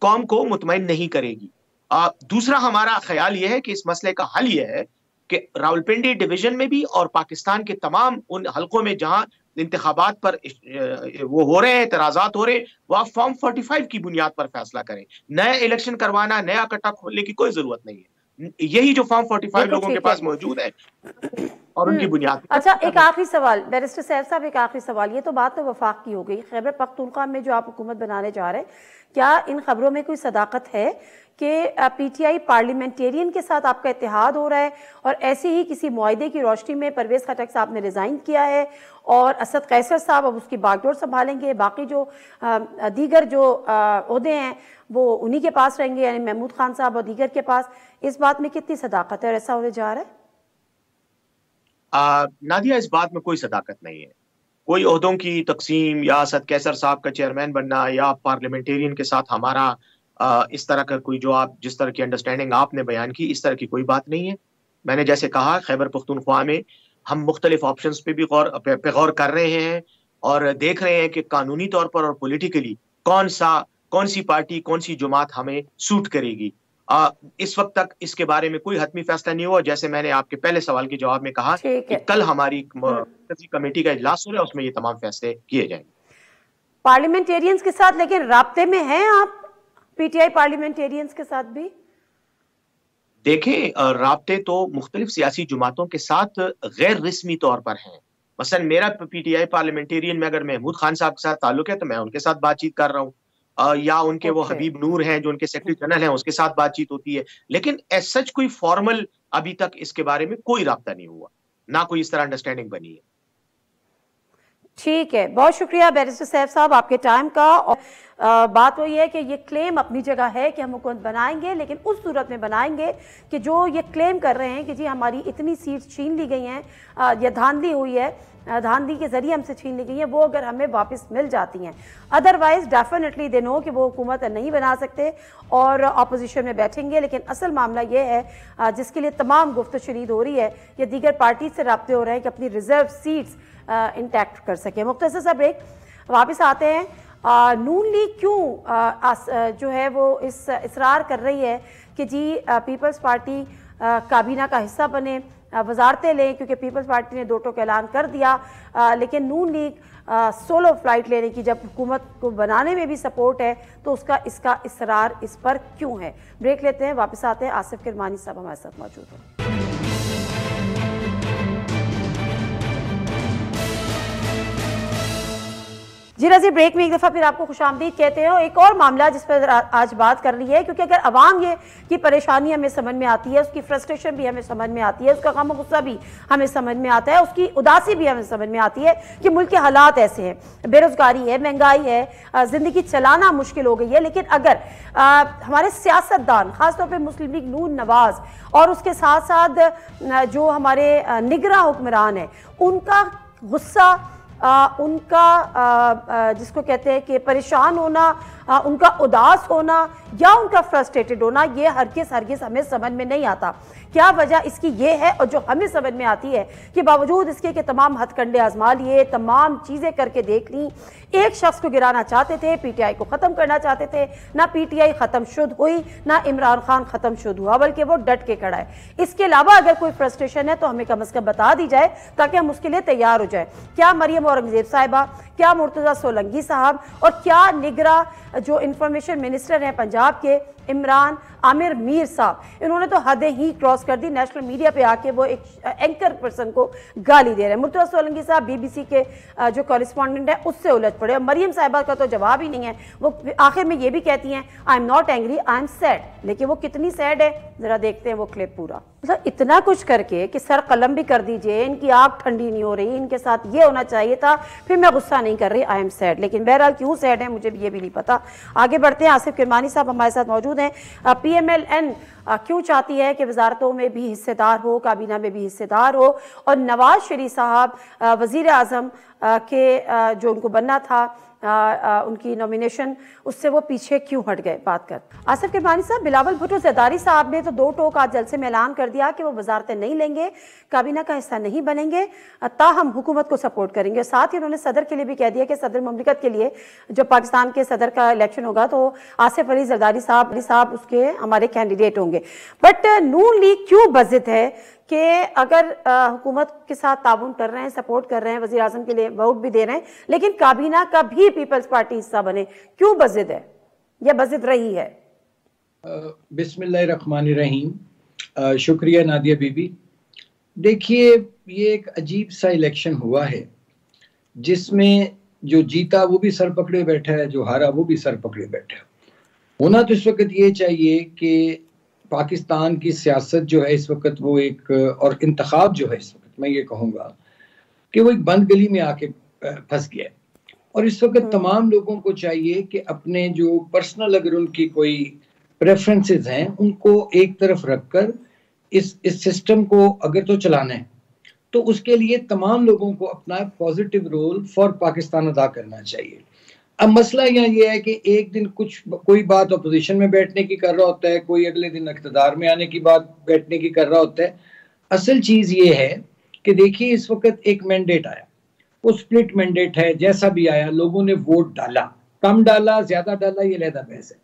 S7: कौम को मुतमईन नहीं करेगी। दूसरा हमारा ख्याल यह है कि इस मसले का हल यह है कि रावलपिंडी डिवीजन में भी और पाकिस्तान के तमाम उन हलकों में जहां इंतखाबात पर वो हो रहे हैं, एतराजात हो रहे हैं, वो आप फॉर्म 45 की बुनियाद पर फैसला करें। नया इलेक्शन करवाना, नया कट्टा खोलने की कोई जरूरत नहीं है। यही जो फॉर्म 45 लोगों के पास मौजूद है और उनकी बुनियाद।
S1: अच्छा, एक आखिरी सवाल बैरिस्टर सैफ साहब, एक आखिरी सवाल, ये तो बात तो वफाक की हो गई, खैबर पख्तूनख्वा में जो आप हुकूमत बनाने जा रहे हैं, क्या इन खबरों में कोई सदाकत है कि पीटीआई पार्लियामेंटेरियन के साथ आपका इत्तेहाद हो रहा है और ऐसे ही किसी मुआहदे की रोशनी में परवेज़ खटक साहब ने रिज़ाइन किया है और असद कैसर साहब अब उसकी बागडोर संभालेंगे, बाकी जो दीगर जो ओहदे हैं वो उन्हीं के पास रहेंगे, यानी महमूद खान साहब और दीगर के पास? इस बात में कितनी सदाकत है और ऐसा होने जा रहा है?
S7: नादिया, इस बात में कोई सदाकत नहीं है। कोई ओहदों की तकसीम या असद कैसर साहब का चेयरमैन बनना या पार्लियामेंटेरियन के साथ हमारा इस तरह का कोई जो आप जिस तरह की अंडरस्टैंडिंग आपने बयान की, इस तरह की कोई बात नहीं है। मैंने जैसे कहा, खैबर पख्तूनख्वा में हम मुख्तलिफ ऑप्शंस पे भी गौर कर रहे हैं और देख रहे हैं कि कानूनी तौर पर और पॉलिटिकली कौन सी पार्टी, कौन सी जमात हमें सूट करेगी। इस वक्त तक इसके बारे में कोई हतमी फैसला नहीं हुआ। जैसे मैंने आपके पहले सवाल के जवाब में कहा कि कल हमारी कमेटी का इजलास हो रहा है, उसमें ये तमाम फैसले किए जाएंगे।
S1: पार्लियामेंटेरियंस के साथ लेकिन राब्ते में हैं आप, पीटीआई पार्लियामेंटेरियंस के साथ भी?
S7: देखें, राब्ते तो मुख्तलिफ सियासी जमातों के साथ गैर रस्मी तौर पर हैं। मसलन मेरा पीटीआई पार्लियामेंटेरियन में अगर महमूद खान साहब के साथ ताल्लुक है तो मैं उनके साथ बातचीत कर रहा हूँ, या उनके वो हबीब नूर हैं जो उनके सेक्रेटरी जनरल हैं, उसके साथ बातचीत होती है। लेकिन एज सच कोई फॉर्मल अभी तक इसके बारे में कोई राब्ता नहीं हुआ, ना कोई इस तरह अंडरस्टैंडिंग बनी है।
S1: ठीक है, बहुत शुक्रिया बैरिस्टर सैफ साहब आपके टाइम का। और बात वही है कि ये क्लेम अपनी जगह है कि हम हुकूमत बनाएंगे, लेकिन उस सूरत में बनाएंगे कि जो ये क्लेम कर रहे हैं कि जी हमारी इतनी सीट छीन ली गई हैं या धांधली हुई है, धांधली के जरिए हमसे छीन ली गई है, वो अगर हमें वापस मिल जाती हैं, अदरवाइज डेफिनेटली दे नो कि वो हुकूमत नहीं बना सकते और अपोजिशन में बैठेंगे। लेकिन असल मामला ये है जिसके लिए तमाम गुफ्त शरीद हो रही है कि दीगर पार्टी से रब्ते हो रहे हैं कि अपनी रिजर्व सीट्स इंटैक्ट कर सके। मुख्तसर सा ब्रेक, वापस आते हैं। नून लीग क्यों जो है वो इसरार कर रही है कि जी पीपल्स पार्टी काबीना का हिस्सा बने, वजारतें लें, क्योंकि पीपल्स पार्टी ने 2 टोक ऐलान कर दिया, लेकिन नून लीग सोलो फ्लाइट लेने की जब हुकूमत को बनाने में भी सपोर्ट है तो इसका इसरार इस पर क्यों है? ब्रेक लेते हैं, वापस आते हैं। आसिफ किरमानी साहब हमारे साथ मौजूद हैं। जी राजी, ब्रेक में एक दफ़ा फिर आपको खुशामदीद कहते हैं। एक और मामला जिस पर आज बात कर रही है, क्योंकि अगर अवाम ये की परेशानी हमें समझ में आती है, उसकी फ्रस्ट्रेशन भी हमें समझ में आती है, उसका गम और गुस्सा भी हमें समझ में आता है, उसकी उदासी भी हमें समझ में आती है कि मुल्क के हालात ऐसे हैं, बेरोजगारी है, महंगाई है, ज़िंदगी चलाना मुश्किल हो गई है। लेकिन अगर हमारे सियासतदान, खासतौर पर मुस्लिम लीग नून नवाज और उसके साथ साथ जो हमारे निगरां हुक्मरान हैं, उनका गुस्सा, उनका जिसको कहते हैं कि परेशान होना, उनका उदास होना या उनका फ्रस्ट्रेटेड होना, ये हरगिज़ हमें समझ में नहीं आता। क्या वजह इसकी ये है? और जो हमें समझ में आती है कि बावजूद इसके कि तमाम हथकंडे आजमा लिए, तमाम चीज़ें करके देख ली, एक शख्स को गिराना चाहते थे, पीटीआई को ख़त्म करना चाहते थे, ना पीटीआई ख़त्म शुद्ध हुई, ना इमरान खान ख़त्म शुद्ध हुआ, बल्कि वो डट के खड़ा है। इसके अलावा अगर कोई फ्रस्ट्रेशन है तो हमें कम अज़ कम बता दी जाए ताकि हम उसके लिए तैयार हो जाए। क्या मरियम औरंगजेब साहिबा, क्या मुर्तज़ा सोलंकी साहब और क्या निगरा जो इंफॉर्मेशन मिनिस्टर हैं पंजाब के इमरान आमिर मीर साहब, इन्होंने तो हदें ही क्रॉस कर दी। नेशनल मीडिया पे आके वो एक एंकर पर्सन को गाली दे रहे हैं। मुर्तज़ा सोलंकी साहब बीबीसी के जो कॉरेस्पॉन्डेंट है उससे उलझ पड़े, और मरियम साहिबा का तो जवाब ही नहीं है। वो आखिर में ये भी कहती हैं I am not angry, I am sad. लेकिन वो कितनी सैड है जरा देखते हैं वो क्लिप पूरा। मतलब इतना कुछ करके कि सर कलम भी कर दीजिए, इनकी आग ठंडी नहीं हो रही, इनके साथ ये होना चाहिए था, फिर मैं गुस्सा नहीं कर रही, आई एम सैड। लेकिन बहरहाल क्यों सैड है मुझे ये भी नहीं पता। आगे बढ़ते हैं, आसिफ किरमानी साहब हमारे साथ मौजूद हैं। PMLN क्यों चाहती है कि वजारतों में भी हिस्सेदार हो, काबीना में भी हिस्सेदार हो, और नवाज शरीफ साहब वजीर आजम के जो उनको बनना था उनकी नॉमिनेशन, उससे वो पीछे क्यों हट गए? बात कर आसिफ किरमानी साहब। बिलावल भुट्टो ज़रदारी साहब ने तो 2 टोक आज जलसे में ऐलान कर दिया कि वो वजारतें नहीं लेंगे, काबीना का हिस्सा नहीं बनेंगे, ताहम हुकूमत को सपोर्ट करेंगे। साथ ही उन्होंने सदर के लिए भी कह दिया कि सदर ममलिकत के लिए जो पाकिस्तान के सदर का इलेक्शन होगा तो आसिफ अली ज़रदारी साहब उसके हमारे कैंडिडेट होंगे। बट नून लीग क्यों बज़िद है कि अगर हुकूमत के साथ ताउन कर रहे हैं, सपोर्ट कर रहे हैं, वज़ीर आज़म के लिए वोट भी दे रहे हैं, लेकिन काबीना का भी पीपल्स पार्टी हिस्सा बने, क्यों बज़िद है या बज़िद रही है?
S8: बिस्मिल्लाहिर्रहमानिर्रहीम। शुक्रिया नादिया बीबी। देखिए, ये एक अजीब सा इलेक्शन हुआ है जिसमें जो जीता वो भी सर पकड़े बैठा है, जो हारा वो भी सर पकड़े बैठा है। होना तो इस वक्त ये चाहिए कि पाकिस्तान की सियासत जो है इस वक्त वो एक, और इंतखाब जो है इस वक्त मैं ये कहूँगा कि वो एक बंद गली में आके फंस गया है। और इस वक्त तमाम लोगों को चाहिए कि अपने जो पर्सनल अगर उनकी कोई प्रेफरेंसेस हैं उनको एक तरफ रखकर इस सिस्टम को अगर तो चलाना है तो उसके लिए तमाम लोगों को अपना पॉजिटिव रोल फॉर पाकिस्तान अदा करना चाहिए। अब मसला यहाँ ये है कि एक दिन कोई बात अपोजिशन में बैठने की कर रहा होता है, कोई अगले दिन इक़्तिदार में आने की बात बैठने की कर रहा होता है। असल चीज़ ये है कि देखिए इस वक्त एक मैंडेट आया, वो स्प्लिट मैंडेट है, जैसा भी आया लोगों ने वोट डाला, कम डाला ज़्यादा डाला ये अलग बहस है।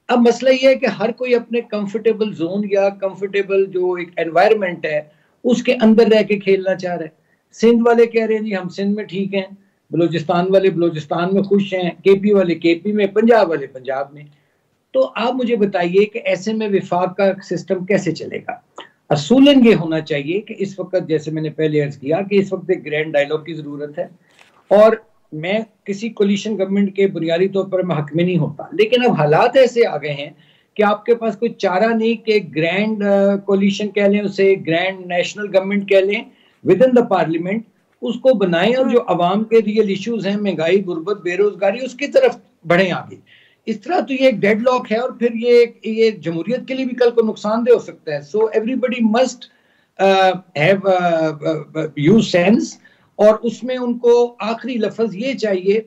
S8: अब मसला ये है कि हर कोई अपने कंफर्टेबल जोन या कंफर्टेबल जो एक एनवायरनमेंट है उसके अंदर रह के खेलना चाह रहे हैं। सिंध वाले कह रहे हैं जी हम सिंध में ठीक हैं, बलूचिस्तान वाले बलूचिस्तान में खुश हैं, केपी वाले केपी में, पंजाब वाले पंजाब में। तो आप मुझे बताइए कि ऐसे में विफाक का सिस्टम कैसे चलेगा? असूलन ये होना चाहिए कि इस वक्त जैसे मैंने पहले अर्ज किया कि इस वक्त एक ग्रैंड डायलॉग की जरूरत है। और मैं किसी कोलिशन गवर्नमेंट के बुनियादी तौर पर मैं हक में नहीं होता, लेकिन अब हालात ऐसे आ गए हैं कि आपके पास कोई चारा नहीं कि ग्रैंड कोलिशन कह लें, उसे ग्रैंड नेशनल गवर्नमेंट कह लें विद इन द पार्लियामेंट, उसको बनाएं और जो अवाम के रियल इश्यूज हैं, महंगाई, गुर्बत, बेरोजगारी, उसकी तरफ बढ़ें आगे। इस तरह तो ये एक डेडलॉक है और फिर ये जमहूरियत के लिए भी कल को नुकसानदेह हो सकता है। So everybody must have use sense, और उसमें उनको आखिरी लफ्ज ये चाहिए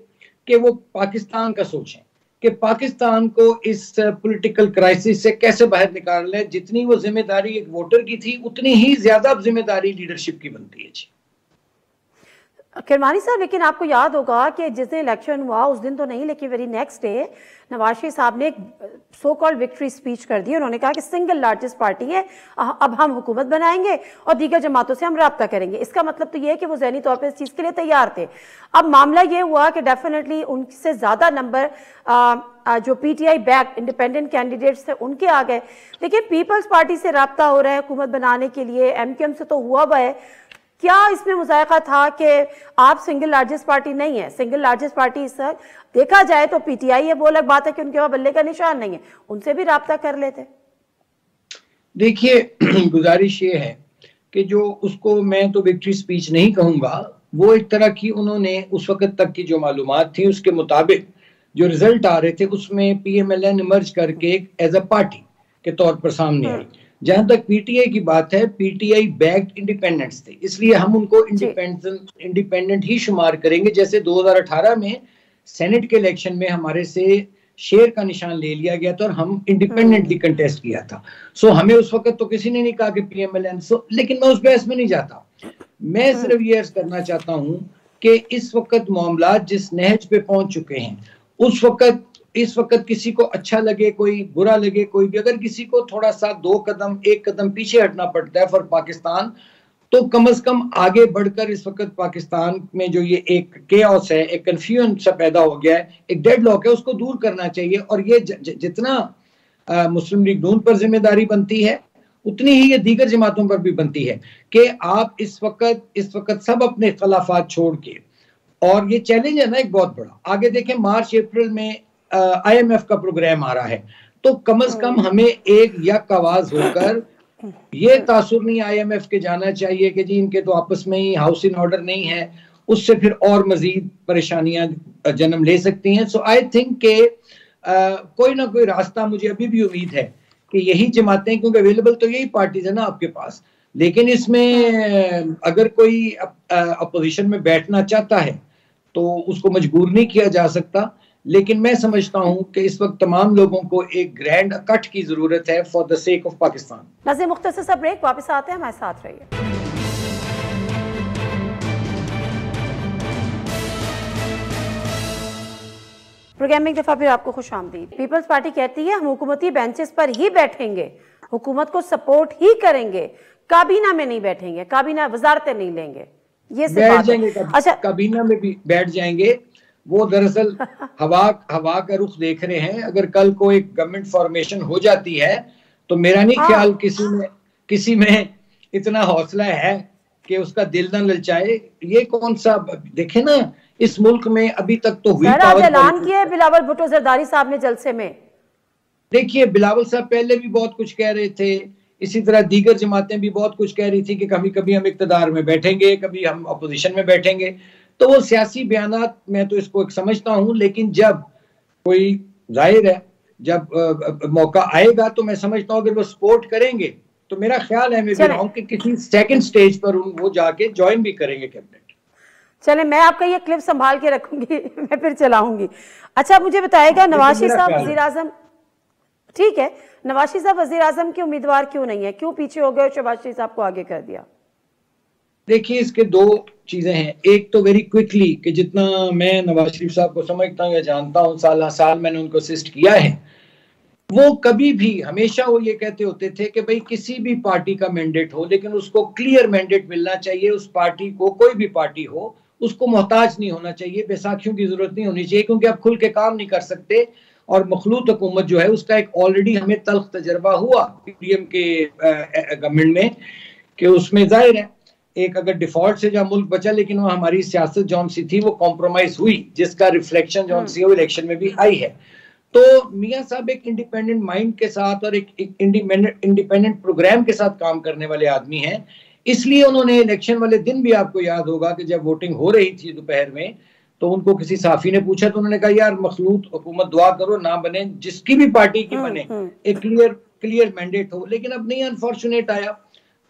S8: कि वो पाकिस्तान का सोचें कि पाकिस्तान को इस पॉलिटिकल क्राइसिस से कैसे बाहर निकालना है। जितनी वो जिम्मेदारी एक वोटर की थी उतनी ही ज्यादा जिम्मेदारी लीडरशिप की बनती है। जी
S1: किरमानी साहब, लेकिन आपको याद होगा कि जिस दिन इलेक्शन हुआ उस दिन तो नहीं, लेकिन very next day Nawaz Sharif साहब ने एक सो कॉल्ड विक्ट्री स्पीच कर दी। उन्होंने कहा कि सिंगल लार्जेस्ट पार्टी है, अब हम हुकूमत बनाएंगे और दीगर जमातों से हम राब्ता करेंगे। इसका मतलब तो ये है कि वो ज़हनी तौर पर इस चीज़ के लिए तैयार थे। अब मामला ये हुआ कि डेफिनेटली उनसे ज़्यादा नंबर जो पीटीआई बैक इंडिपेंडेंट कैंडिडेट्स थे उनके आ गए, लेकिन पीपल्स पार्टी से राब्ता हो रहा है हुकूमत बनाने के लिए, एमक्यूएम से तो हुआ हुआ है। क्या इसमें मुज़ायका था कि आप सिंगल लार्जेस्ट पार्टी नहीं है? सिंगल लार्जेस्ट पार्टी इस देखा जाए तो पीटीआई है, वो अलग बात है कि उनके पास बल्ले का निशान नहीं है, उनसे भी राब्ता कर लेते।
S8: देखिए गुजारिश ये है कि जो उसको मैं तो विक्ट्री स्पीच नहीं कहूँगा, वो एक तरह की उन्होंने उस वक्त तक की जो मालूमात थी उसके मुताबिक जो रिजल्ट आ रहे थे उसमें पीएमएलएन इमर्ज करके एज अ पार्टी के तौर पर सामने आई। जहां तक पीटीआई की बात है, पीटीआई बैक्ड इंडिपेंडेंट्स थे, इसलिए हम उनको इंडिपेंडेंट ही शुमार करेंगे। जैसे 2018 में सेनेट के इलेक्शन में हमारे से शेर का निशान ले लिया गया था और हम इंडिपेंडेंटली कंटेस्ट किया था। सो हमें उस वक्त तो किसी ने नहीं कहा कि पीएमएलएन, लेकिन मैं उस बहस में नहीं जाता। मैं सिर्फ ये अर्ज करना चाहता हूँ कि इस वक्त मामला जिस नहज पे पहुंच चुके हैं, इस वक्त किसी को अच्छा लगे, कोई बुरा लगे, कोई भी, अगर किसी को थोड़ा सा एक कदम पीछे हटना पड़ता है फॉर पाकिस्तान, तो कम से कम आगे बढ़कर इस वक्त पाकिस्तान में जो ये एक केओस है, एक कंफ्यूजन सा पैदा हो गया है, एक डेडलॉक है, उसको दूर करना चाहिए। और ये जितना मुस्लिम लीग नून पर जिम्मेदारी बनती है उतनी ही ये दीगर जमातों पर भी बनती है कि आप इस वक्त सब अपने इख्तलाफात छोड़ के, और ये चैलेंज है ना एक बहुत बड़ा, आगे देखें मार्च अप्रैल में IMF का प्रोग्राम आ रहा है, तो कम से कम हमें एक यक आवाज होकर ये तासुर नहीं IMF के जाना चाहिए कि जी इनके तो आपस में ही हाउस इन ऑर्डर नहीं है, उससे फिर और मजीद परेशानियां जन्म ले सकती हैं। सो आई थिंक के कोई ना कोई रास्ता, मुझे अभी भी उम्मीद है कि यही जमातें, क्योंकि अवेलेबल तो यही पार्टीज है ना आपके पास, लेकिन इसमें अगर कोई अपोजिशन में बैठना चाहता है तो उसको मजबूर नहीं किया जा सकता। लेकिन मैं समझता हूं कि इस वक्त तमाम लोगों को एक ग्रैंड कट की जरूरत है for the sake of Pakistan.
S1: Nazir मुख्तसर सा ब्रेक, वापस आते हैं, हमारे साथ रहिए। प्रोग्राम में एक दफा फिर आपको खुश आमदीद। पीपल्स पार्टी कहती है हम हुकूमती बेंचेस पर ही बैठेंगे, हुकूमत को सपोर्ट ही करेंगे, काबीना में नहीं बैठेंगे, काबीना वजारतें नहीं लेंगे। ये
S8: बैठ जाएंगे, अच्छा काबीना में भी बैठ जाएंगे। वो दरअसल हवा का रुख देख रहे हैं। अगर कल को एक गवर्नमेंट फॉर्मेशन हो जाती है तो मेरा नहीं ख्याल किसी में इतना हौसला है कि उसका दिल न ललचाए? ये कौन सा, देखे ना इस मुल्क में अभी तक तो हुई
S1: आज ऐलान किया है बिलावल भुट्टो जरदारी साहब ने जलसे में।
S8: देखिए बिलावल साहब पहले भी बहुत कुछ कह रहे थे, इसी तरह दीगर जमातें भी बहुत कुछ कह रही थी कि कभी कभी हम इक्तदार में बैठेंगे, कभी हम अपोजिशन में बैठेंगे। तो वो सियासी बयानात मैं तो इसको एक समझता हूँ, लेकिन जब कोई जाहिर है जब मौका आएगा तो मैं समझता हूँ अगर वो सपोर्ट करेंगे तो मेरा ख्याल है मैं भी रहा हूँ कि किसी सेकंड स्टेज पर वो जाके ज्वाइन भी करेंगे कैबिनेट।
S1: चले, मैं आपका ये क्लिप संभाल के रखूंगी, मैं फिर चलाऊंगी। अच्छा मुझे बताएगा, नवाज शरीफ साहब वजीर आजम, ठीक है, नवाज शरीफ साहब वजीर आजम के उम्मीदवार क्यों नहीं है, क्यों पीछे हो गए और शहबाज शरीफ साहब को आगे कर दिया?
S8: देखिए इसके दो चीजें हैं। एक तो वेरी क्विकली कि जितना मैं नवाज शरीफ साहब को समझता हूँ या जानता हूँ, साल साल मैंने उनको असिस्ट किया है, वो कभी भी हमेशा वो ये कहते होते थे कि भाई किसी भी पार्टी का मैंडेट हो लेकिन उसको क्लियर मैंडेट मिलना चाहिए। उस पार्टी को, कोई भी पार्टी हो, उसको मोहताज नहीं होना चाहिए, बैसाखियों की जरूरत नहीं होनी चाहिए, क्योंकि आप खुल के काम नहीं कर सकते। और मखलूत हुकूमत जो है उसका एक ऑलरेडी हमें तल्ख तजर्बा हुआ पीडीएम के गवर्नमेंट में कि उसमें जाहिर है एक अगर डिफॉल्ट से जहाँ मुल्क बचा, लेकिन वो हमारी सियासत जौन सी थी वो कॉम्प्रोमाइज हुई, जिसका रिफ्लेक्शन जौन सी वो इलेक्शन में भी आई है। तो मियां साहब एक इंडिपेंडेंट माइंड के साथ और एक इंडिपेंडेंट प्रोग्राम के साथ काम करने वाले आदमी हैं, इसलिए उन्होंने इलेक्शन वाले दिन भी, आपको याद होगा कि जब वोटिंग हो रही थी दोपहर में, तो उनको किसी साफी ने पूछा तो उन्होंने कहा यार मखलूत हुकूमत दुआ करो ना बने, जिसकी भी पार्टी की बने एक क्लियर मैंडेट हो, लेकिन अब नहीं, अनफॉर्चुनेट आया।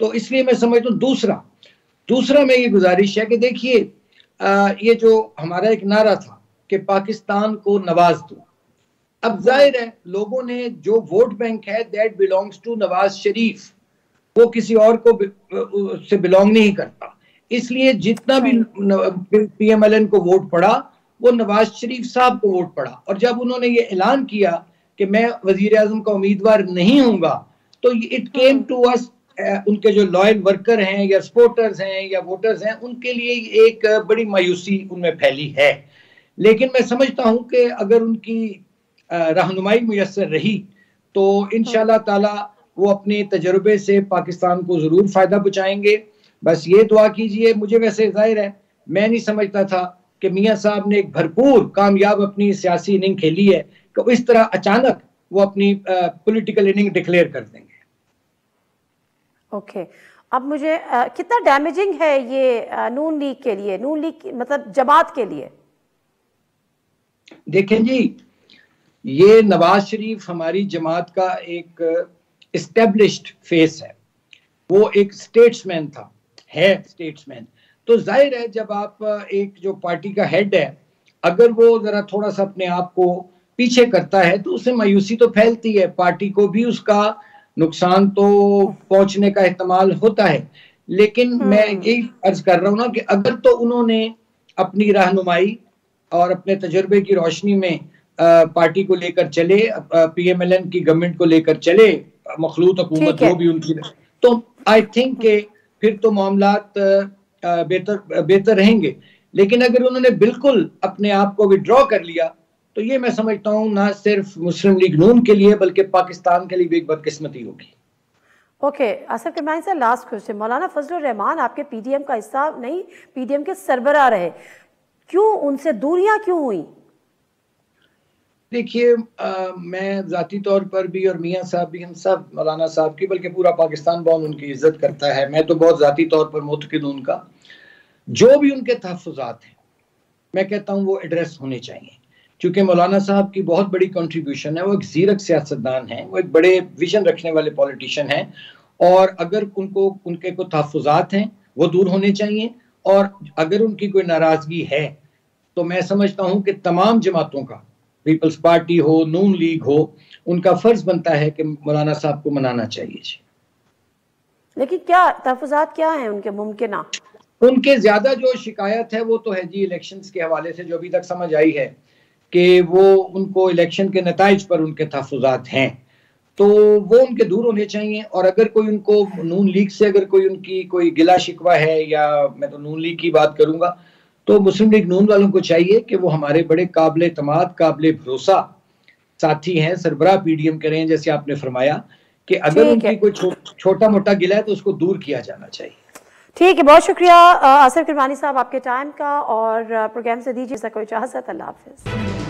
S8: तो इसलिए मैं समझता हूँ दूसरा में ये गुजारिश है कि देखिए ये जो हमारा एक नारा था कि पाकिस्तान को नवाज दो, अब जाहिर है लोगों ने जो वोट बैंक है that belongs to Nawaz Sharif, वो किसी और को से बिलोंग नहीं करता, इसलिए जितना भी पीएमएलएन को वोट पड़ा वो नवाज शरीफ साहब को वोट पड़ा। और जब उन्होंने ये ऐलान किया कि मैं वजीर आजम का उम्मीदवार नहीं हूंगा, तो इट केम टू अस, उनके जो लॉयल वर्कर हैं या सपोर्टर्स हैं या वोटर्स हैं, उनके लिए एक बड़ी मायूसी उनमें फैली है। लेकिन मैं समझता हूं कि अगर उनकी रहनुमाई मुयस्सर रही तो इंशाल्लाह ताला वो अपने तजुर्बे से पाकिस्तान को जरूर फायदा पहुंचाएंगे। बस ये दुआ कीजिए। मुझे वैसे जाहिर है मैं नहीं समझता था कि मियां साहब ने एक भरपूर कामयाब अपनी सियासी इनिंग खेली है कि इस तरह अचानक वो अपनी पॉलिटिकल इनिंग डिक्लेयर कर देंगे।
S1: ओके, अब मुझे कितना डैमेजिंग है ये नून लीग के लिए, नून लीग मतलब जमात के लिए?
S8: देखें जी, ये नवाज शरीफ हमारी जमात का एक एस्टेब्लिश्ड फेस है, वो एक स्टेट्समैन था, है स्टेट्समैन। तो जाहिर है जब आप एक जो पार्टी का हेड है, अगर वो जरा थोड़ा सा अपने आप को पीछे करता है तो उससे मायूसी तो फैलती है, पार्टी को भी उसका नुकसान तो पहुंचने का एहतमाल होता है। लेकिन मैं यही अर्ज कर रहा हूं ना कि अगर तो उन्होंने अपनी रहनुमाई और अपने तजुर्बे की रोशनी में पार्टी को लेकर चले, पीएमएलएन की गवर्नमेंट को लेकर चले, मखलूत हुकूमत जो भी उनकी, तो आई थिंक के फिर तो मामलात बेहतर रहेंगे। लेकिन अगर उन्होंने बिल्कुल अपने आप को विड्रॉ कर लिया तो ये मैं समझता हूँ ना सिर्फ मुस्लिम लीग नून के लिए बल्कि पाकिस्तान के लिए भी एक बदकिस्मती होगी।
S1: Okay, Asaf करमानी sir, last question, मौलाना फजलुर रहमान आपके पीडीएम का हिस्सा नहीं, पीडीएम के सरबराह रहे, क्यों उनसे दूरियां क्यों हुई?
S8: देखिए मैं जाती तौर पर भी और मियां साहब भी, हम सब मौलाना साहब की बल्कि पूरा पाकिस्तान बहुत उनकी इज्जत करता है। मैं तो बहुत जाती तौर पर मुतकिद हूं उनका। जो भी उनके तहफ़्फ़ुज़ात हैं मैं कहता हूं वो एड्रेस होने चाहिए, क्योंकि मौलाना साहब की बहुत बड़ी कंट्रीब्यूशन है। वो एक ज़ीरक सियासतदान हैं, वो एक बड़े विजन रखने वाले पॉलिटिशियन हैं, और अगर उनके को तहफ़्फ़ुज़ात हैं वो दूर होने चाहिए। और अगर उनकी कोई नाराज़गी है तो मैं समझता हूँ कि तमाम जमातों का, पीपल्स पार्टी हो, नून लीग हो, उनका फर्ज बनता है कि मौलाना साहब को मनाना चाहिए।
S1: लेकिन क्या तहफ़्फ़ुज़ात क्या हैं उनके मुमकिन?
S8: उनके ज्यादा जो शिकायत है वो तो है जी इलेक्शंस के हवाले से, जो अभी तक समझ आई है कि वो उनको इलेक्शन के नताइज पर उनके तहफ़्फ़ुज़ात हैं, तो वो उनके दूर होने चाहिए। और अगर कोई उनको नून लीग से अगर कोई उनकी कोई गिला शिकवा है, या मैं तो नून लीग की बात करूंगा, तो मुस्लिम लीग नून वालों को चाहिए कि वो हमारे बड़े काबिल एतमाद, काबिल भरोसा साथी हैं, सरबराह पीडीएम के रहे हैं, जैसे आपने फरमाया कि अगर उनकी कोई छोटा मोटा गिला है तो उसको दूर किया जाना चाहिए।
S1: ठीक है, बहुत शुक्रिया आसिफ किरमानी साहब आपके टाइम का, और प्रोग्राम से दीजिए कोई इजाजत। अल्लाह हाफिज।